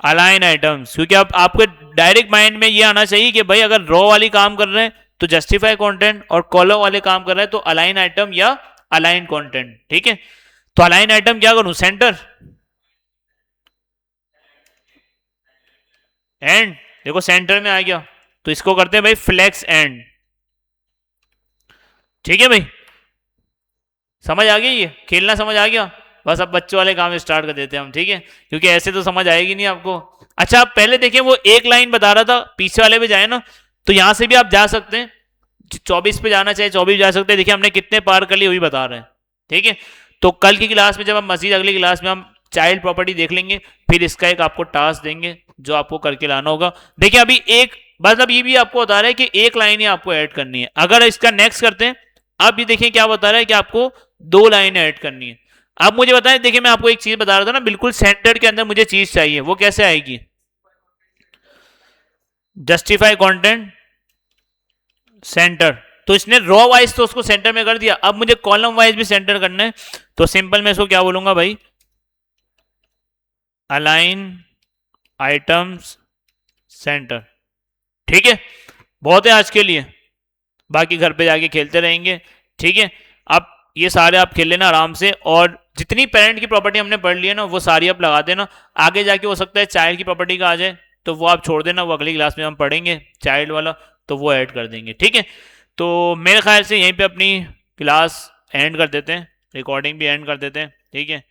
अलाइन आइटम्स। क्योंकि अब आपके डायरेक्ट माइंड में ये आना चाहिए कि भाई अगर रॉ वाली काम कर रहे हैं तो जस्टिफाई कंटेंट, और कॉलम वाले काम कर रहे हैं तो अलाइन आइटम या अलाइन कंटेंट। ठीक है, तो अलाइन आइटम क्या करूं, सेंटर एंड, देखो सेंटर में आ गया, तो इसको करते हैं भाई फ्लेक्स एंड। ठीक है भाई, समझ आ गई, ये खेलना समझ आ गया। बस अब बच्चों वाले काम स्टार्ट कर देते हैं हम, ठीक है, क्योंकि ऐसे तो समझ आएगी नहीं आपको। अच्छा, आप पहले देखें, वो एक लाइन बता रहा था, पीछे वाले पे जाए ना, तो यहां से भी आप जा सकते हैं, 24 पे जाना चाहे 24 जा सकते हैं। देखिए हमने कितने पार कर लिए वही बता रहे हैं। ठीक है, तो कल की क्लास में, जब हम मजीद अगली क्लास में हम चाइल्ड प्रॉपर्टी देख लेंगे, फिर इसका एक आपको टास्क देंगे जो आपको करके लाना होगा। देखिए अभी एक, मतलब ये भी आपको बता रहा है कि एक लाइन ही आपको ऐड करनी है। अगर इसका नेक्स्ट करते हैं, अब ये देखिए क्या बता रहा है कि आपको 2 लाइन ऐड करनी है। अब मुझे बताएं, देखिए मैं आपको एक चीज बता रहा था ना, बिल्कुल सेंटर के अंदर मुझे चीज चाहिए, वो कैसे आएगी, जस्टिफाई कंटेंट सेंटर। तो इसने रॉ वाइज तो उसको सेंटर में कर दिया, अब मुझे कॉलम वाइज भी सेंटर करना है, तो सिंपल मैं इसको क्या बोलूंगा भाई, अलाइन आइटम्स सेंटर। ठीक है, बहुत है आज के लिए, बाकी घर पे जाके खेलते रहेंगे। ठीक है, अब ये सारे आप खेल लेना आराम से, और जितनी पेरेंट की प्रॉपर्टी हमने पढ़ ली है ना, वो सारी आप लगा देना। आगे जाके हो सकता है चाइल्ड की प्रॉपर्टी का आ जाए, तो वो आप छोड़ देना, वो अगली क्लास में हम पढ़ेंगे चाइल्ड वाला, तो वो ऐड कर देंगे। ठीक है, तो मेरे ख्याल से यहीं पे अपनी क्लास एंड कर देते हैं, रिकॉर्डिंग भी एंड कर देते हैं। ठीक है।